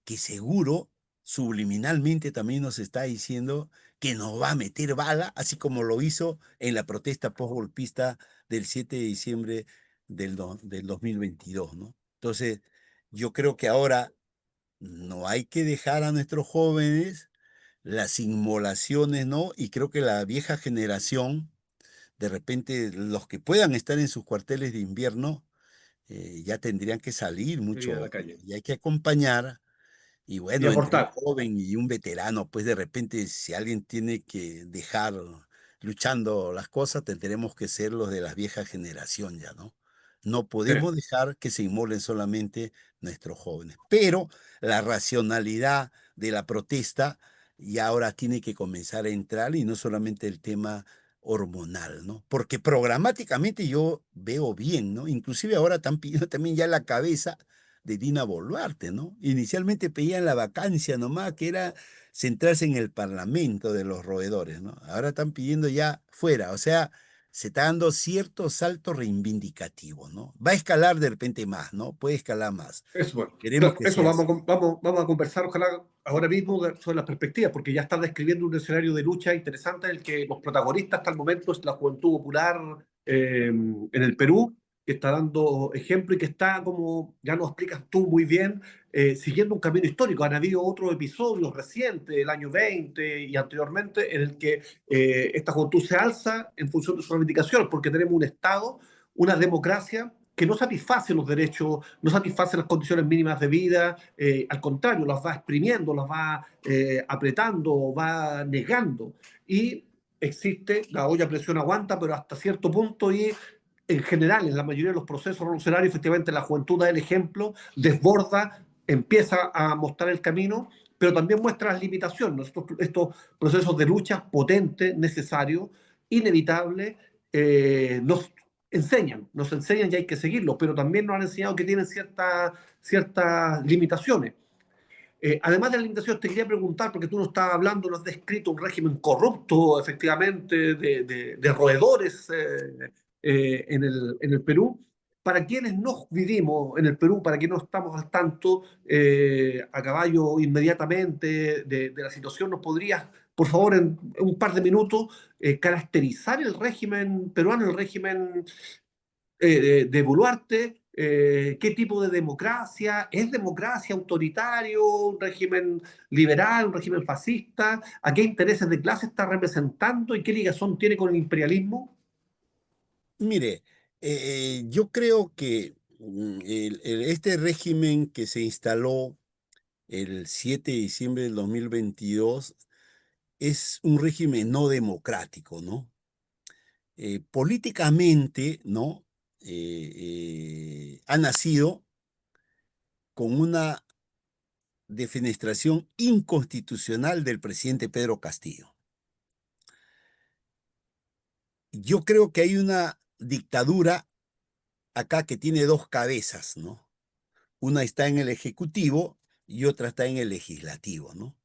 que seguro subliminalmente también nos está diciendo que nos va a meter bala, así como lo hizo en la protesta postgolpista del 7 de diciembre del 2022, ¿no? Entonces, yo creo que ahora no hay que dejar a nuestros jóvenes las inmolaciones, ¿no? Y creo que la vieja generación, de repente, los que puedan estar en sus cuarteles de invierno, ya tendrían que salir sería la mucho calle. y hay que acompañar y Y bueno, entre un aportar. joven y un veterano, pues de repente si alguien tiene que dejar luchando las cosas, tendremos que ser los de la vieja generación ya, ¿no? No Sí, podemos dejar que se inmolen solamente nuestros jóvenes. Pero la racionalidad de la protesta ya ahora tiene que comenzar a entrar y no solamente el tema hormonal, ¿no? Porque programáticamente yo veo bien, ¿no? Inclusive ahora están pidiendo también ya la cabeza de Dina Boluarte, ¿no? Inicialmente pedían la vacancia nomás, que era centrarse en el parlamento de los roedores, ¿no? Ahora están pidiendo ya fuera, o sea, se está dando cierto salto reivindicativo, ¿no? Va a escalar de repente más, ¿no? Puede escalar más. eso, bueno. Queremos Claro, que eso sea así. vamos a conversar, ojalá ahora mismo sobre las perspectivas, porque ya estás describiendo un escenario de lucha interesante en el que los protagonistas hasta el momento es la juventud popular en el Perú, que está dando ejemplo y que está, como ya nos explicas tú muy bien, siguiendo un camino histórico. Han habido otros episodios recientes, el año 20 y anteriormente, en el que esta juventud se alza en función de sus reivindicaciones, porque tenemos un Estado, una democracia que no satisface los derechos, no satisface las condiciones mínimas de vida, al contrario, las va exprimiendo, las va apretando, va negando. Y existe, la olla a presión aguanta, pero hasta cierto punto y en general, en la mayoría de los procesos revolucionarios, efectivamente la juventud da el ejemplo, desborda, empieza a mostrar el camino, pero también muestra las limitaciones. Estos procesos de lucha potentes, necesarios, inevitables, nos enseñan y hay que seguirlos, pero también nos han enseñado que tienen ciertas limitaciones. Además de las limitaciones, te quería preguntar, porque tú nos estás hablando, nos has descrito un régimen corrupto, efectivamente, de roedores en el Perú. Para quienes no vivimos en el Perú, para quienes no estamos al tanto, a caballo inmediatamente de la situación, ¿nos podrías, por favor, en un par de minutos, caracterizar el régimen peruano, el régimen de Boluarte? ¿Qué tipo de democracia? ¿Es democracia autoritario, un régimen liberal, un régimen fascista? ¿A qué intereses de clase está representando y qué ligazón tiene con el imperialismo? Mire, yo creo que este régimen que se instaló el 7 de diciembre del 2022 es un régimen no democrático, ¿no? Políticamente, ¿no? Ha nacido con una defenestración inconstitucional del presidente Pedro Castillo. Yo creo que hay una dictadura acá que tiene dos cabezas, ¿no? Una está en el Ejecutivo y otra está en el Legislativo, ¿no?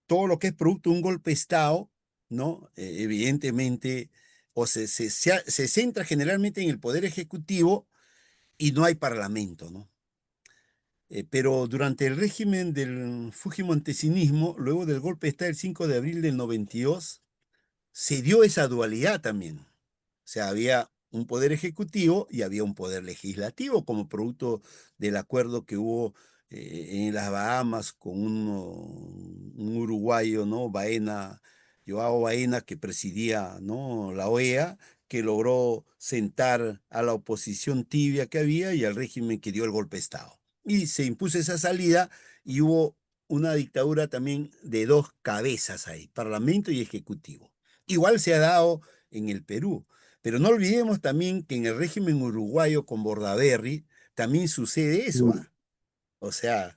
Todo lo que es producto de un golpe de Estado, ¿no? Evidentemente, o se centra generalmente en el Poder Ejecutivo y no hay parlamento, ¿no? Pero durante el régimen del Fujimontesinismo, luego del golpe de Estado del 5 de abril del 92, se dio esa dualidad también. O sea, había un poder ejecutivo y había un poder legislativo como producto del acuerdo que hubo en las Bahamas con un uruguayo, ¿no? Baena, Joao Baena, que presidía, ¿no? La OEA, que logró sentar a la oposición tibia que había y al régimen que dio el golpe de Estado. Y se impuso esa salida y hubo una dictadura también de dos cabezas ahí, parlamento y ejecutivo. Igual se ha dado en el Perú. Pero no olvidemos también que en el régimen uruguayo con Bordaberry también sucede eso, Mm. ¿ah? O sea,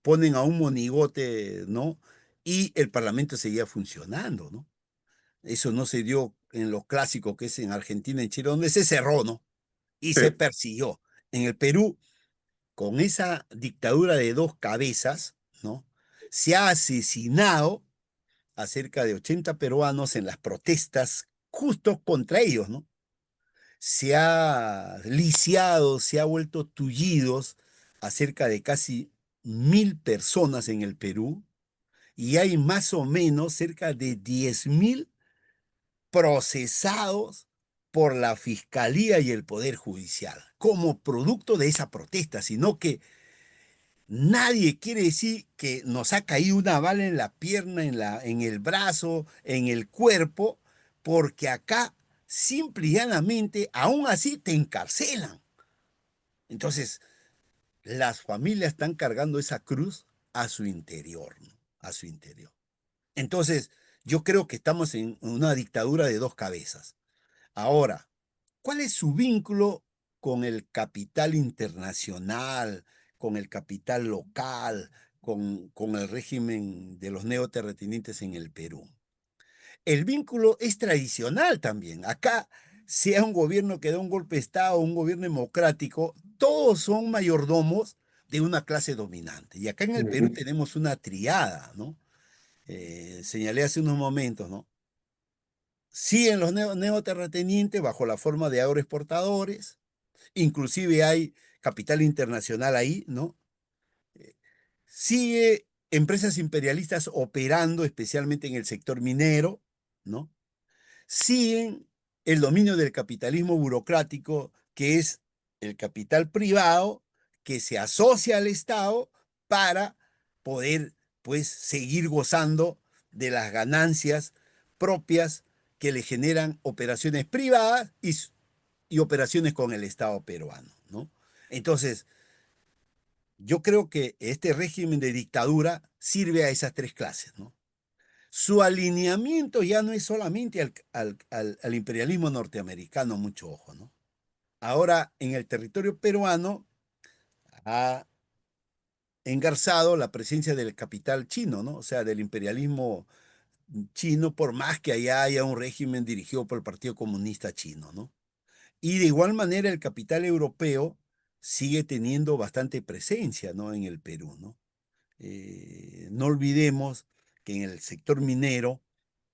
ponen a un monigote, ¿no? Y el Parlamento seguía funcionando, ¿no? Eso no se dio en los clásicos que es en Argentina y Chile, donde se cerró, ¿no? Y Sí, se persiguió. En el Perú, con esa dictadura de dos cabezas, ¿no? Se ha asesinado a cerca de 80 peruanos en las protestas justo contra ellos, ¿no? Se ha lisiado, se ha vuelto tullidos a cerca de casi 1000 personas en el Perú, y hay más o menos cerca de 10.000 procesados por la Fiscalía y el Poder Judicial como producto de esa protesta, sino que nadie quiere decir que nos ha caído una bala en la pierna, en el brazo, en el cuerpo, porque acá simple y llanamente, aún así te encarcelan. Entonces, las familias están cargando esa cruz a su interior, ¿no? A su interior. Entonces, yo creo que estamos en una dictadura de dos cabezas. Ahora, ¿cuál es su vínculo con el capital internacional, con el capital local, con el régimen de los neoterratenientes en el Perú? El vínculo es tradicional también. Acá, sea un gobierno que da un golpe de Estado, un gobierno democrático, todos son mayordomos de una clase dominante. Y acá en el Perú Ujú. tenemos una triada, ¿no? Señalé hace unos momentos, ¿no? Siguen los neoterratenientes bajo la forma de agroexportadores, inclusive hay capital internacional ahí, ¿no? Eh, Sigue empresas imperialistas operando, especialmente en el sector minero, ¿no? Siguen el dominio del capitalismo burocrático, que es el capital privado que se asocia al Estado para poder, pues, seguir gozando de las ganancias propias que le generan operaciones privadas y operaciones con el Estado peruano, ¿no? Entonces, yo creo que este régimen de dictadura sirve a esas tres clases, ¿no? Su alineamiento ya no es solamente al imperialismo norteamericano, mucho ojo, ¿no? Ahora, en el territorio peruano ha engarzado la presencia del capital chino, ¿no? O sea, del imperialismo chino, por más que allá haya un régimen dirigido por el Partido Comunista Chino, ¿no? Y de igual manera el capital europeo sigue teniendo bastante presencia, ¿no? En el Perú, ¿no? No olvidemos que en el sector minero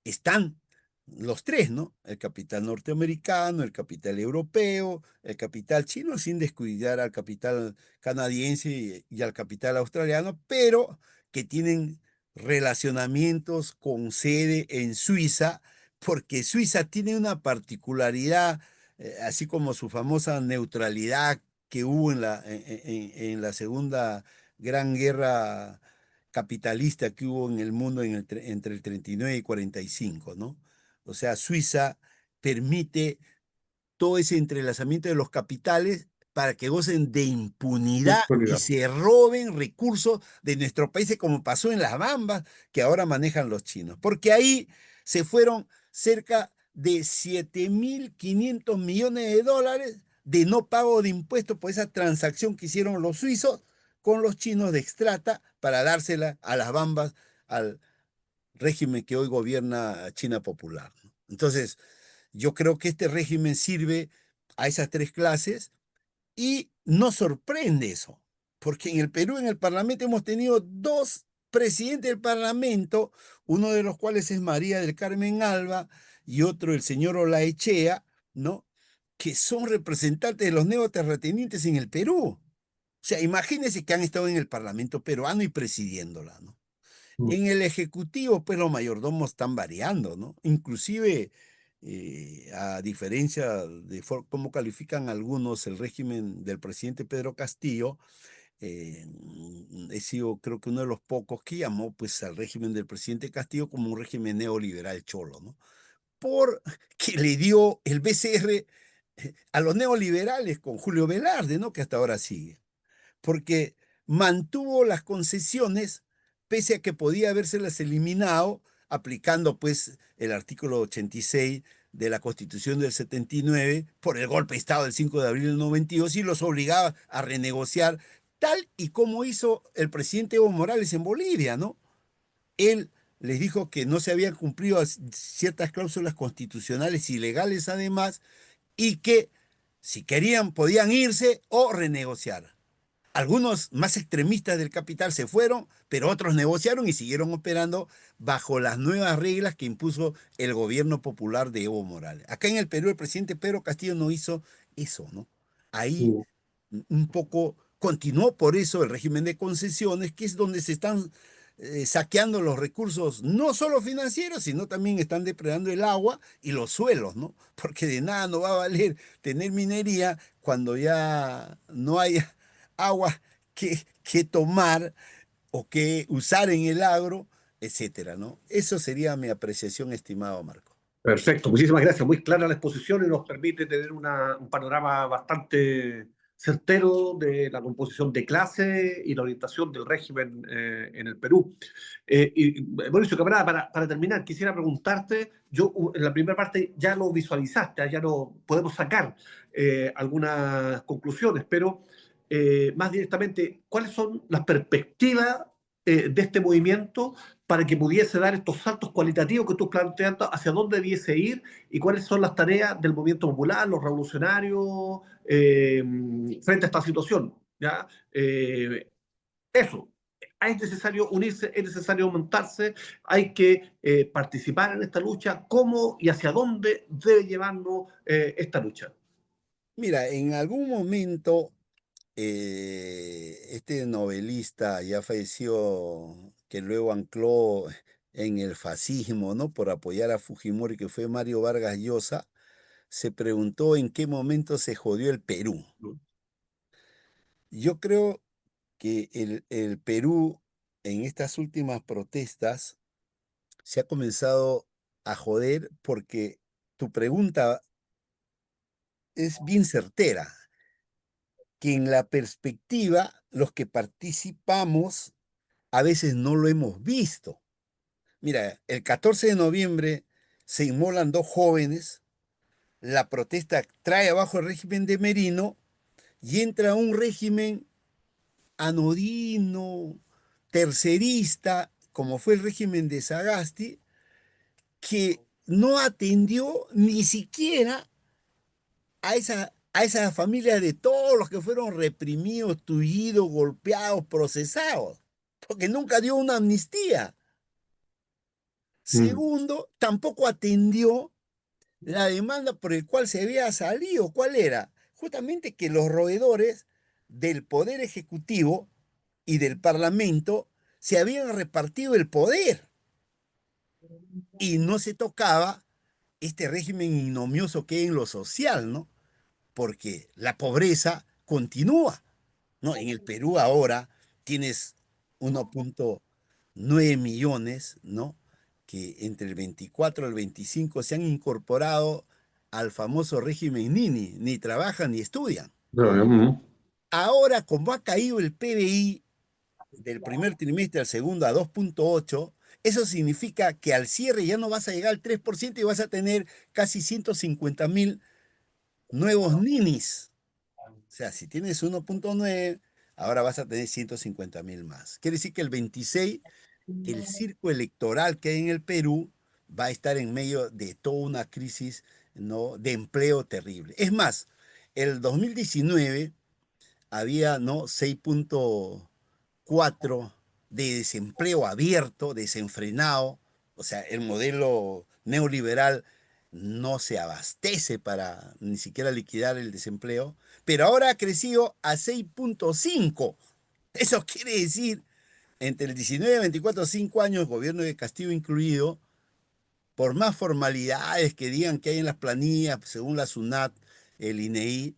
están los tres, ¿no? El capital norteamericano, el capital europeo, el capital chino, sin descuidar al capital canadiense y al capital australiano, pero que tienen relacionamientos con sede en Suiza, porque Suiza tiene una particularidad, así como su famosa neutralidad que hubo en la Segunda Gran Guerra capitalista que hubo en el mundo entre el 39 y 45, ¿no? O sea, Suiza permite todo ese entrelazamiento de los capitales para que gocen de impunidad y Actualidad. se roben recursos de nuestros países, como pasó en las Bambas, que ahora manejan los chinos. Porque ahí se fueron cerca de 7.500 millones de dólares de no pago de impuestos por esa transacción que hicieron los suizos con los chinos de extrata para dársela a las Bambas, al régimen que hoy gobierna China Popular, ¿no? Entonces, yo creo que este régimen sirve a esas tres clases y no sorprende eso, porque en el Perú, en el Parlamento, hemos tenido dos presidentes del Parlamento, uno de los cuales es María del Carmen Alba y otro el señor Olaechea, ¿no? Que son representantes de los neoterratenientes en el Perú. O sea, imagínense que han estado en el Parlamento peruano y presidiéndola, ¿no? Mm. En el Ejecutivo, pues los mayordomos están variando, ¿no? Inclusive, a diferencia de cómo califican algunos el régimen del presidente Pedro Castillo, he sido creo que uno de los pocos que llamó pues al régimen del presidente Castillo como un régimen neoliberal cholo, ¿no? Por que le dio el BCR a los neoliberales con Julio Velarde, ¿no? Que hasta ahora sigue porque mantuvo las concesiones pese a que podía habérselas eliminado aplicando pues el artículo 86 de la Constitución del 79 por el golpe de Estado del 5 de abril del 92 y los obligaba a renegociar tal y como hizo el presidente Evo Morales en Bolivia, ¿no? Él les dijo que no se habían cumplido ciertas cláusulas constitucionales y legales además y que si querían podían irse o renegociar. Algunos más extremistas del capital se fueron, pero otros negociaron y siguieron operando bajo las nuevas reglas que impuso el gobierno popular de Evo Morales. Acá en el Perú el presidente Pedro Castillo no hizo eso, ¿no? Ahí un poco continuó por eso el régimen de concesiones, que es donde se están saqueando los recursos, no solo financieros, sino también están depredando el agua y los suelos, ¿no? Porque de nada no va a valer tener minería cuando ya no hay agua que tomar o que usar en el agro, etcétera, ¿no? Eso sería mi apreciación, estimado Marco. Perfecto, muchísimas gracias. Muy clara la exposición y nos permite tener un panorama bastante certero de la composición de clase y la orientación del régimen en el Perú. Mauricio Camarada, para terminar, quisiera preguntarte, en la primera parte ya lo visualizaste, ya lo podemos sacar algunas conclusiones, pero más directamente, ¿cuáles son las perspectivas de este movimiento para que pudiese dar estos saltos cualitativos que tú planteas hacia dónde debiese ir y cuáles son las tareas del movimiento popular, los revolucionarios, frente a esta situación? ¿Ya? Eso. Es necesario unirse, es necesario montarse, hay que participar en esta lucha. ¿Cómo y hacia dónde debe llevarnos esta lucha? Mira, en algún momento este novelista ya falleció, que luego ancló en el fascismo, ¿no? Por apoyar a Fujimori, que fue Mario Vargas Llosa, se preguntó en qué momento se jodió el Perú. Yo creo que el Perú en estas últimas protestas se ha comenzado a joder porque tu pregunta es bien certera, que en la perspectiva los que participamos a veces no lo hemos visto. Mira, el 14 de noviembre se inmolan dos jóvenes, la protesta trae abajo el régimen de Merino y entra un régimen anodino, tercerista, como fue el régimen de Sagasti, que no atendió ni siquiera a esa familia de todos los que fueron reprimidos, tullidos, golpeados, procesados, porque nunca dio una amnistía. Mm. Segundo, tampoco atendió la demanda por el cual se había salido. ¿Cuál era? Justamente que los roedores del Poder Ejecutivo y del Parlamento se habían repartido el poder y no se tocaba este régimen ignominioso que hay en lo social, ¿no? Porque la pobreza continúa, ¿no? En el Perú ahora tienes 1,9 millones, ¿no? Que entre el 24 y el 25 se han incorporado al famoso régimen Nini, ni trabajan ni estudian. Mm. Ahora, como ha caído el PBI del primer trimestre al segundo a 2,8, eso significa que al cierre ya no vas a llegar al 3% y vas a tener casi 150.000 nuevos ninis. O sea, si tienes 1,9, ahora vas a tener 150.000 más. Quiere decir que el 26, el circo electoral que hay en el Perú va a estar en medio de toda una crisis, ¿no? De empleo terrible. Es más, el 2019 había, ¿no? 6,4 de desempleo abierto, desenfrenado. O sea, el modelo neoliberal no se abastece para ni siquiera liquidar el desempleo, pero ahora ha crecido a 6,5. Eso quiere decir, entre el 19 y 24, 5 años, gobierno de Castillo incluido, por más formalidades que digan que hay en las planillas, según la SUNAT, el INEI,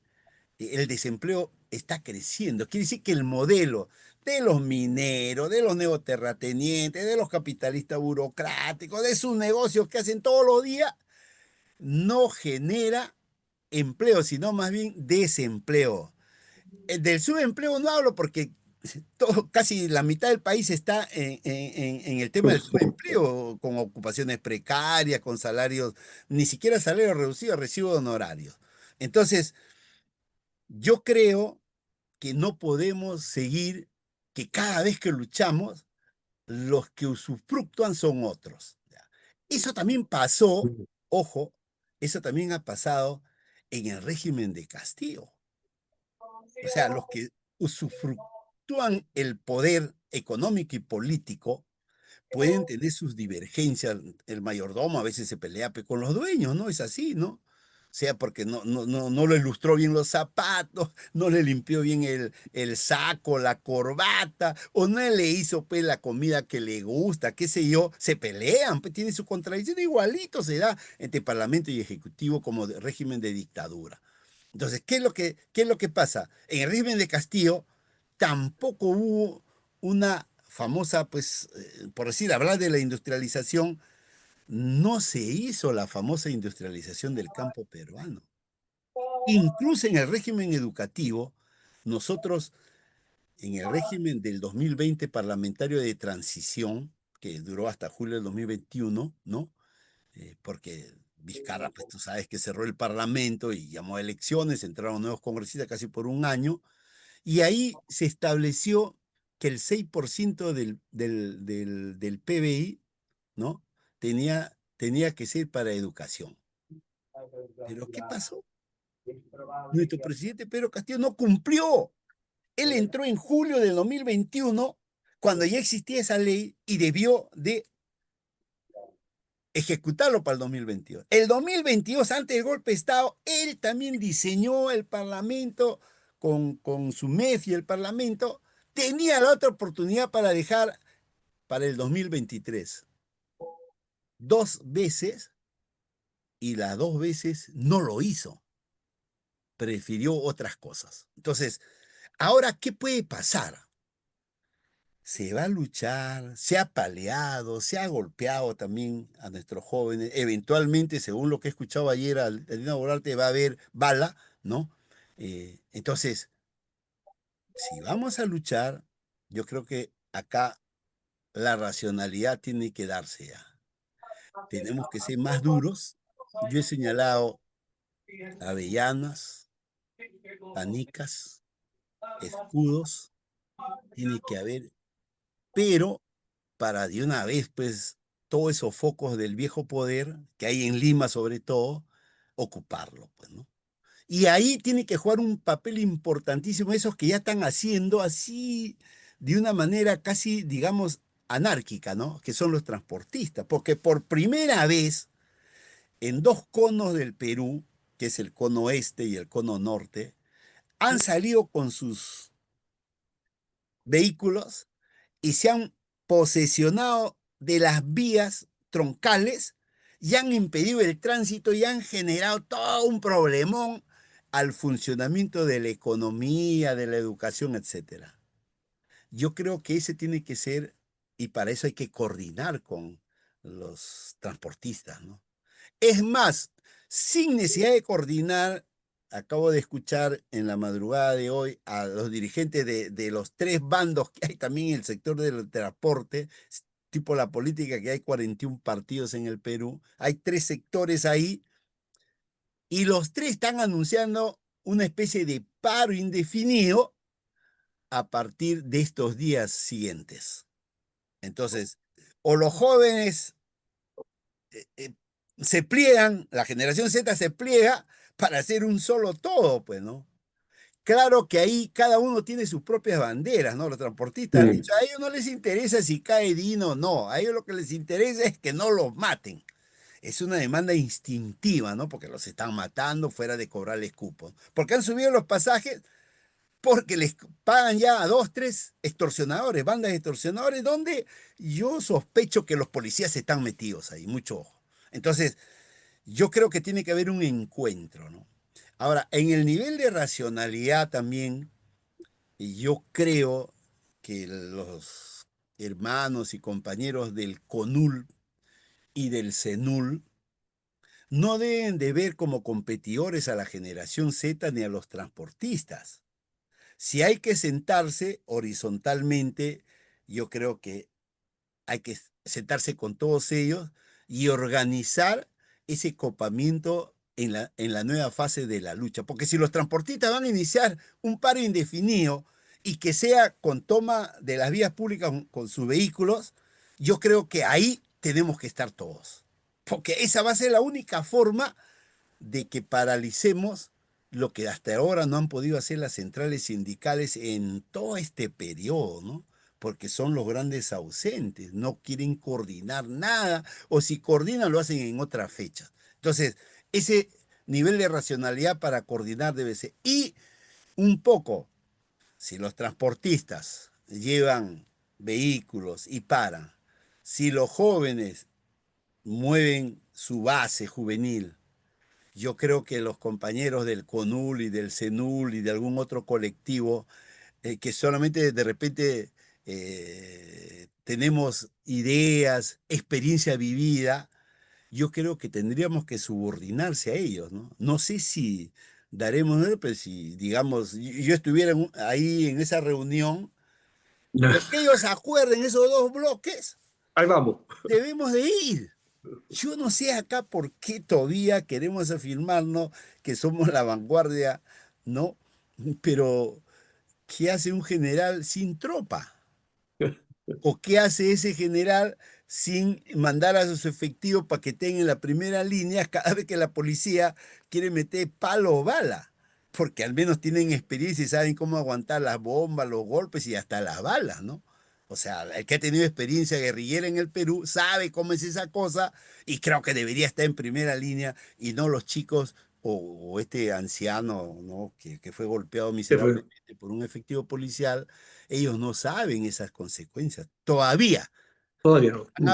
el desempleo está creciendo. Quiere decir que el modelo de los mineros, de los neoterratenientes, de los capitalistas burocráticos, de sus negocios que hacen todos los días, no genera empleo, sino más bien desempleo. Del subempleo no hablo porque casi la mitad del país está en el tema del subempleo, con ocupaciones precarias, con salarios, ni siquiera salarios reducidos, recibo de honorarios. Entonces, yo creo que no podemos seguir que cada vez que luchamos, los que usufructúan son otros. ¿Ya? Eso también pasó, ojo, eso también ha pasado en el régimen de Castillo. O sea, los que usufructúan el poder económico y político pueden tener sus divergencias. El mayordomo a veces se pelea con los dueños, ¿no? Es así, ¿no? sea porque no le lustró bien los zapatos, no le limpió bien el saco, la corbata, o no le hizo pues la comida que le gusta, qué sé yo, se pelean, pues tiene su contradicción, igualito se da entre Parlamento y Ejecutivo como régimen de dictadura. Entonces, qué es lo que pasa? En el régimen de Castillo tampoco hubo una famosa, pues, por decir, hablar de la industrialización, no se hizo la famosa industrialización del campo peruano. Incluso en el régimen educativo, nosotros en el régimen del 2020 parlamentario de transición, que duró hasta julio del 2021, ¿no? Porque Vizcarra, pues tú sabes que cerró el parlamento y llamó a elecciones, entraron nuevos congresistas casi por un año, y ahí se estableció que el 6% del PBI, ¿no? Tenía que ser para educación. Pero ¿qué pasó? Nuestro presidente Pedro Castillo no cumplió. Él entró en julio del 2021, cuando ya existía esa ley y debió de ejecutarlo para el 2022. El 2022, antes del golpe de Estado, él también diseñó el Parlamento con su MEF y el Parlamento. Tenía la otra oportunidad para dejar para el 2023 dos veces y las dos veces no lo hizo. Prefirió otras cosas. Entonces, ahora, ¿qué puede pasar? Se va a luchar, se ha paleado, se ha golpeado también a nuestros jóvenes. Eventualmente, según lo que he escuchado ayer al Dina Boluarte, va a haber bala, ¿no? Entonces, si vamos a luchar, yo creo que acá la racionalidad tiene que darse ya. Tenemos que ser más duros. Yo he señalado avellanas, canicas, escudos, tiene que haber, pero para de una vez, pues, todos esos focos del viejo poder que hay en Lima sobre todo, ocuparlo, pues, ¿no? Y ahí tiene que jugar un papel importantísimo esos que ya están haciendo así de una manera casi, digamos, anárquica, ¿no? Que son los transportistas, porque por primera vez en dos conos del Perú, que es el cono este y el cono norte, han salido con sus vehículos y se han posesionado de las vías troncales y han impedido el tránsito y han generado todo un problemón al funcionamiento de la economía, de la educación, etcétera. Yo creo que ese tiene que ser, y para eso hay que coordinar con los transportistas, ¿no? Es más, sin necesidad de coordinar, acabo de escuchar en la madrugada de hoy a los dirigentes de los tres bandos que hay también en el sector del transporte, tipo la política, que hay 41 partidos en el Perú, hay tres sectores ahí, y los tres están anunciando una especie de paro indefinido a partir de estos días siguientes. Entonces, o los jóvenes eh, se pliegan, la generación Z se pliega para hacer un solo todo, pues, ¿no? Claro que ahí cada uno tiene sus propias banderas, ¿no? Los transportistas han dicho, a ellos no les interesa si cae Dino o no, a ellos lo que les interesa es que no los maten. Es una demanda instintiva, ¿no? Porque los están matando fuera de cobrarles cupos. Porque han subido los pasajes, porque les pagan ya a dos, tres extorsionadores, bandas de extorsionadores, donde yo sospecho que los policías están metidos ahí, mucho ojo. Entonces, yo creo que tiene que haber un encuentro, ¿no? Ahora, en el nivel de racionalidad también, yo creo que los hermanos y compañeros del CONUL y del CENUL no deben de ver como competidores a la generación Z ni a los transportistas. Si hay que sentarse horizontalmente, yo creo que hay que sentarse con todos ellos y organizar ese copamiento en la nueva fase de la lucha. Porque si los transportistas van a iniciar un paro indefinido y que sea con toma de las vías públicas con sus vehículos, yo creo que ahí tenemos que estar todos. Porque esa va a ser la única forma de que paralicemos lo que hasta ahora no han podido hacer las centrales sindicales en todo este periodo, ¿no? Porque son los grandes ausentes, no quieren coordinar nada, o si coordinan lo hacen en otra fecha. Entonces, ese nivel de racionalidad para coordinar debe ser. Y un poco, si los transportistas llevan vehículos y paran, si los jóvenes mueven su base juvenil, yo creo que los compañeros del CONUL y del CENUL y de algún otro colectivo que solamente de repente tenemos ideas, experiencia vivida, yo creo que tendríamos que subordinarse a ellos, ¿no? No sé si daremos, ¿no? Pero si, digamos, yo estuviera ahí en esa reunión, lo que ellos acuerden, esos dos bloques, Ahí vamos. debemos de ir. Yo no sé acá por qué todavía queremos afirmarnos que somos la vanguardia, ¿no? Pero, ¿qué hace un general sin tropa? ¿O qué hace ese general sin mandar a sus efectivos para que estén en la primera línea cada vez que la policía quiere meter palo o bala? Porque al menos tienen experiencia y saben cómo aguantar las bombas, los golpes y hasta las balas, ¿no? O sea, el que ha tenido experiencia guerrillera en el Perú sabe cómo es esa cosa y creo que debería estar en primera línea y no los chicos o este anciano, ¿no? Que fue golpeado ¿Qué fue? miserablemente por un efectivo policial. Ellos no saben esas consecuencias. Todavía Todavía no. van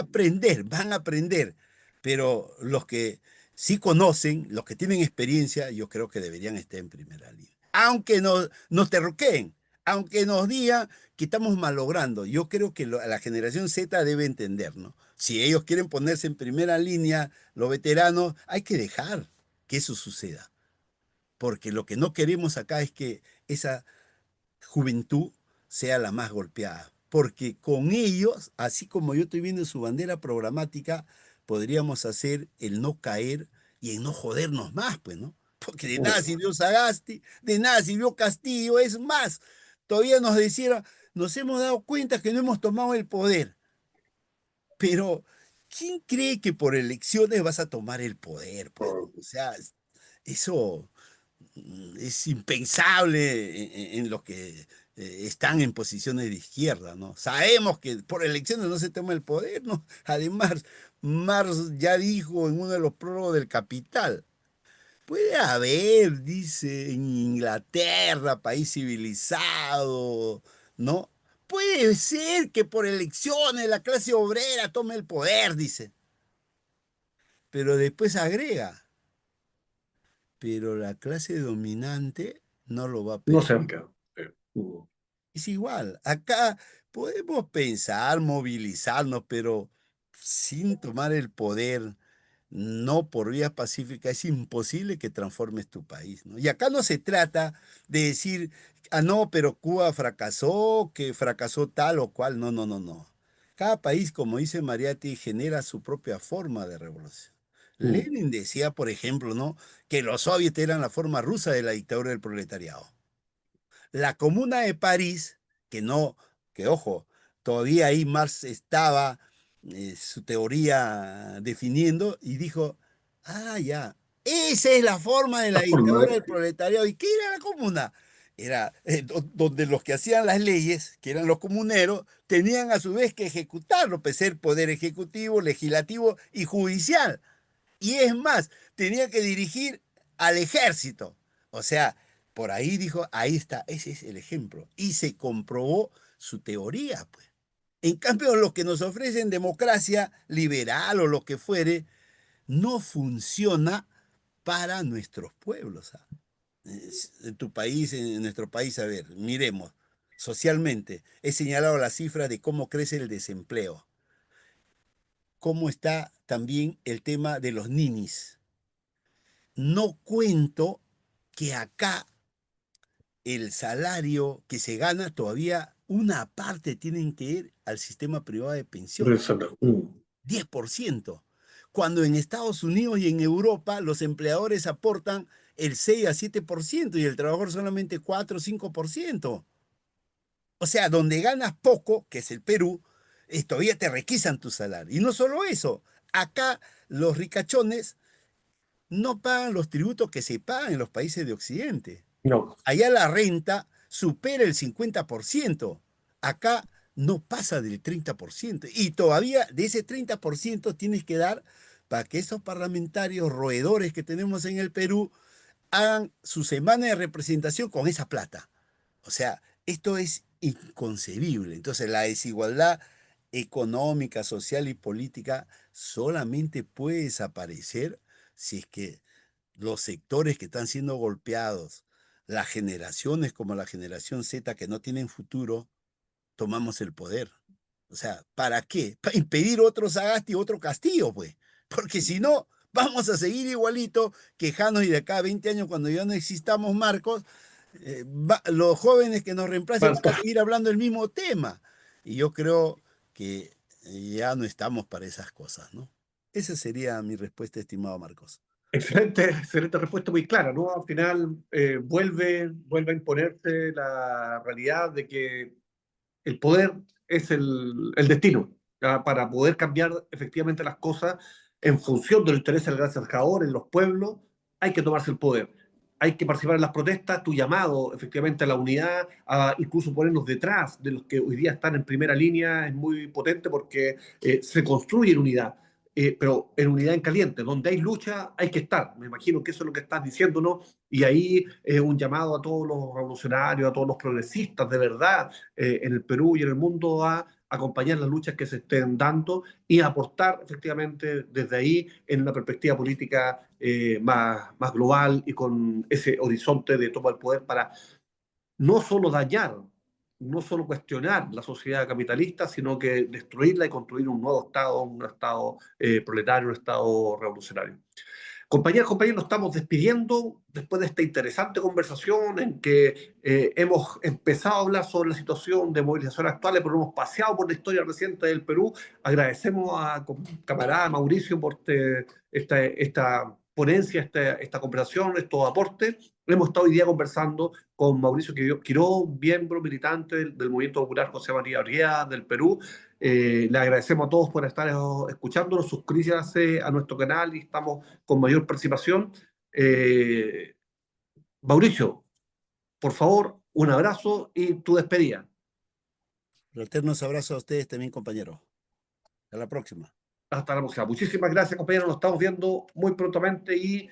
a aprender. Pero los que sí conocen, los que tienen experiencia, yo creo que deberían estar en primera línea. Aunque nos terruqueen, aunque nos digan que estamos malogrando, yo creo que la generación Z debe entender, ¿no? Si ellos quieren ponerse en primera línea, los veteranos, hay que dejar que eso suceda. Porque lo que no queremos acá es que esa juventud sea la más golpeada. Porque con ellos, así como yo estoy viendo su bandera programática, podríamos hacer el no caer y el no jodernos más, pues, ¿no? Porque de nada sirvió Sagasti, de nada sirvió Castillo, es más, todavía nos decían, nos hemos dado cuenta que no hemos tomado el poder, pero ¿quién cree que por elecciones vas a tomar el poder? Pues, ¿no? O sea, eso es impensable en los que están en posiciones de izquierda, ¿no? Sabemos que por elecciones no se toma el poder, ¿no? Además, Marx ya dijo en uno de los prólogos del Capital, puede haber, dice, en Inglaterra, país civilizado, ¿no? Puede ser que por elecciones la clase obrera tome el poder, dice, pero después agrega, pero la clase dominante no lo va a No permitir. cerca. Es igual, acá podemos pensar, movilizarnos, pero sin tomar el poder, no por vía pacífica, es imposible que transformes tu país, ¿no? Y acá no se trata de decir, ah, no, pero Cuba fracasó, que fracasó tal o cual, no, no, no, no. Cada país, como dice Mariatti, genera su propia forma de revolución. Lenin decía, por ejemplo, ¿no? Que los soviets eran la forma rusa de la dictadura del proletariado. La Comuna de París, que no, que ojo, todavía ahí Marx estaba su teoría definiendo y dijo, ah, ya, esa es la forma de la La forma dictadura de... del proletariado. ¿Y qué era la comuna? Era donde los que hacían las leyes, que eran los comuneros, tenían a su vez que ejecutarlo, pues ser poder ejecutivo, legislativo y judicial. Y es más, tenía que dirigir al ejército. O sea, por ahí dijo, ahí está, ese es el ejemplo. Y se comprobó su teoría, pues. En cambio, los que nos ofrecen democracia liberal o lo que fuere, no funciona para nuestros pueblos. ¿Ah? En tu país, en nuestro país, a ver, miremos, socialmente, he señalado las cifras de cómo crece el desempleo, cómo está también el tema de los ninis. No cuento que acá el salario que se gana todavía una parte tienen que ir al sistema privado de pensiones, 10%, cuando en Estados Unidos y en Europa los empleadores aportan el 6 a 7% y el trabajador solamente 4 o 5%. O sea, donde ganas poco, que es el Perú, todavía te requisan tu salario. Y no solo eso, acá los ricachones no pagan los tributos que se pagan en los países de Occidente. No, Allá la renta supera el 50%. Acá no pasa del 30%. Y todavía de ese 30% tienes que dar para que esos parlamentarios roedores que tenemos en el Perú hagan su semana de representación con esa plata. O sea, esto es inconcebible. Entonces, la desigualdad económica, social y política solamente puede desaparecer si es que los sectores que están siendo golpeados, las generaciones como la generación Z que no tienen futuro, tomamos el poder. O sea, ¿para qué? Para impedir otro Sagasti y otro Castillo, pues. Porque si no, vamos a seguir igualito, quejándonos y de acá a 20 años, cuando ya no existamos, Marcos, los jóvenes que nos reemplacen van a Marta. seguir hablando del mismo tema. Y yo creo que ya no estamos para esas cosas, ¿no? Esa sería mi respuesta, estimado Marcos. Excelente, excelente respuesta, muy clara, ¿no? Al final vuelve a imponerse la realidad de que el poder es el destino, ¿ya? Para poder cambiar efectivamente las cosas en función de los intereses del gran trabajador en los pueblos, hay que tomarse el poder. Hay que participar en las protestas, tu llamado efectivamente a la unidad, a incluso ponernos detrás de los que hoy día están en primera línea, es muy potente porque se construye en unidad. Pero en unidad en caliente, donde hay lucha hay que estar. Me imagino que eso es lo que estás diciendo, ¿no? Y ahí un llamado a todos los revolucionarios, a todos los progresistas de verdad, en el Perú y en el mundo a acompañar las luchas que se estén dando y aportar efectivamente desde ahí en una perspectiva política más global y con ese horizonte de toma del poder para no solo dañar, no solo cuestionar la sociedad capitalista, sino que destruirla y construir un nuevo Estado proletario, un Estado revolucionario. Compañeras, compañeros, nos estamos despidiendo después de esta interesante conversación en que hemos empezado a hablar sobre la situación de movilización actual, pero hemos paseado por la historia reciente del Perú. Agradecemos a camarada Mauricio por esta ponencia, esta conversación, estos aportes. Hemos estado hoy día conversando con Mauricio Quiró, miembro militante del Movimiento Popular José María Orría del Perú. Le agradecemos a todos por estar escuchándonos, suscríbanse a nuestro canal y estamos con mayor participación. Eh, Mauricio, por favor, un abrazo y tu despedida. Fraternos abrazos a ustedes también, compañeros. Hasta la próxima. Hasta la próxima. Muchísimas gracias, compañeros. Nos estamos viendo muy prontamente y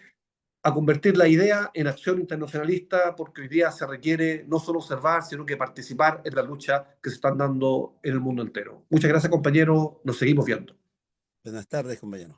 a convertir la idea en acción internacionalista, porque hoy día se requiere no solo observar, sino que participar en la lucha que se están dando en el mundo entero. Muchas gracias, compañeros. Nos seguimos viendo. Buenas tardes, compañeros.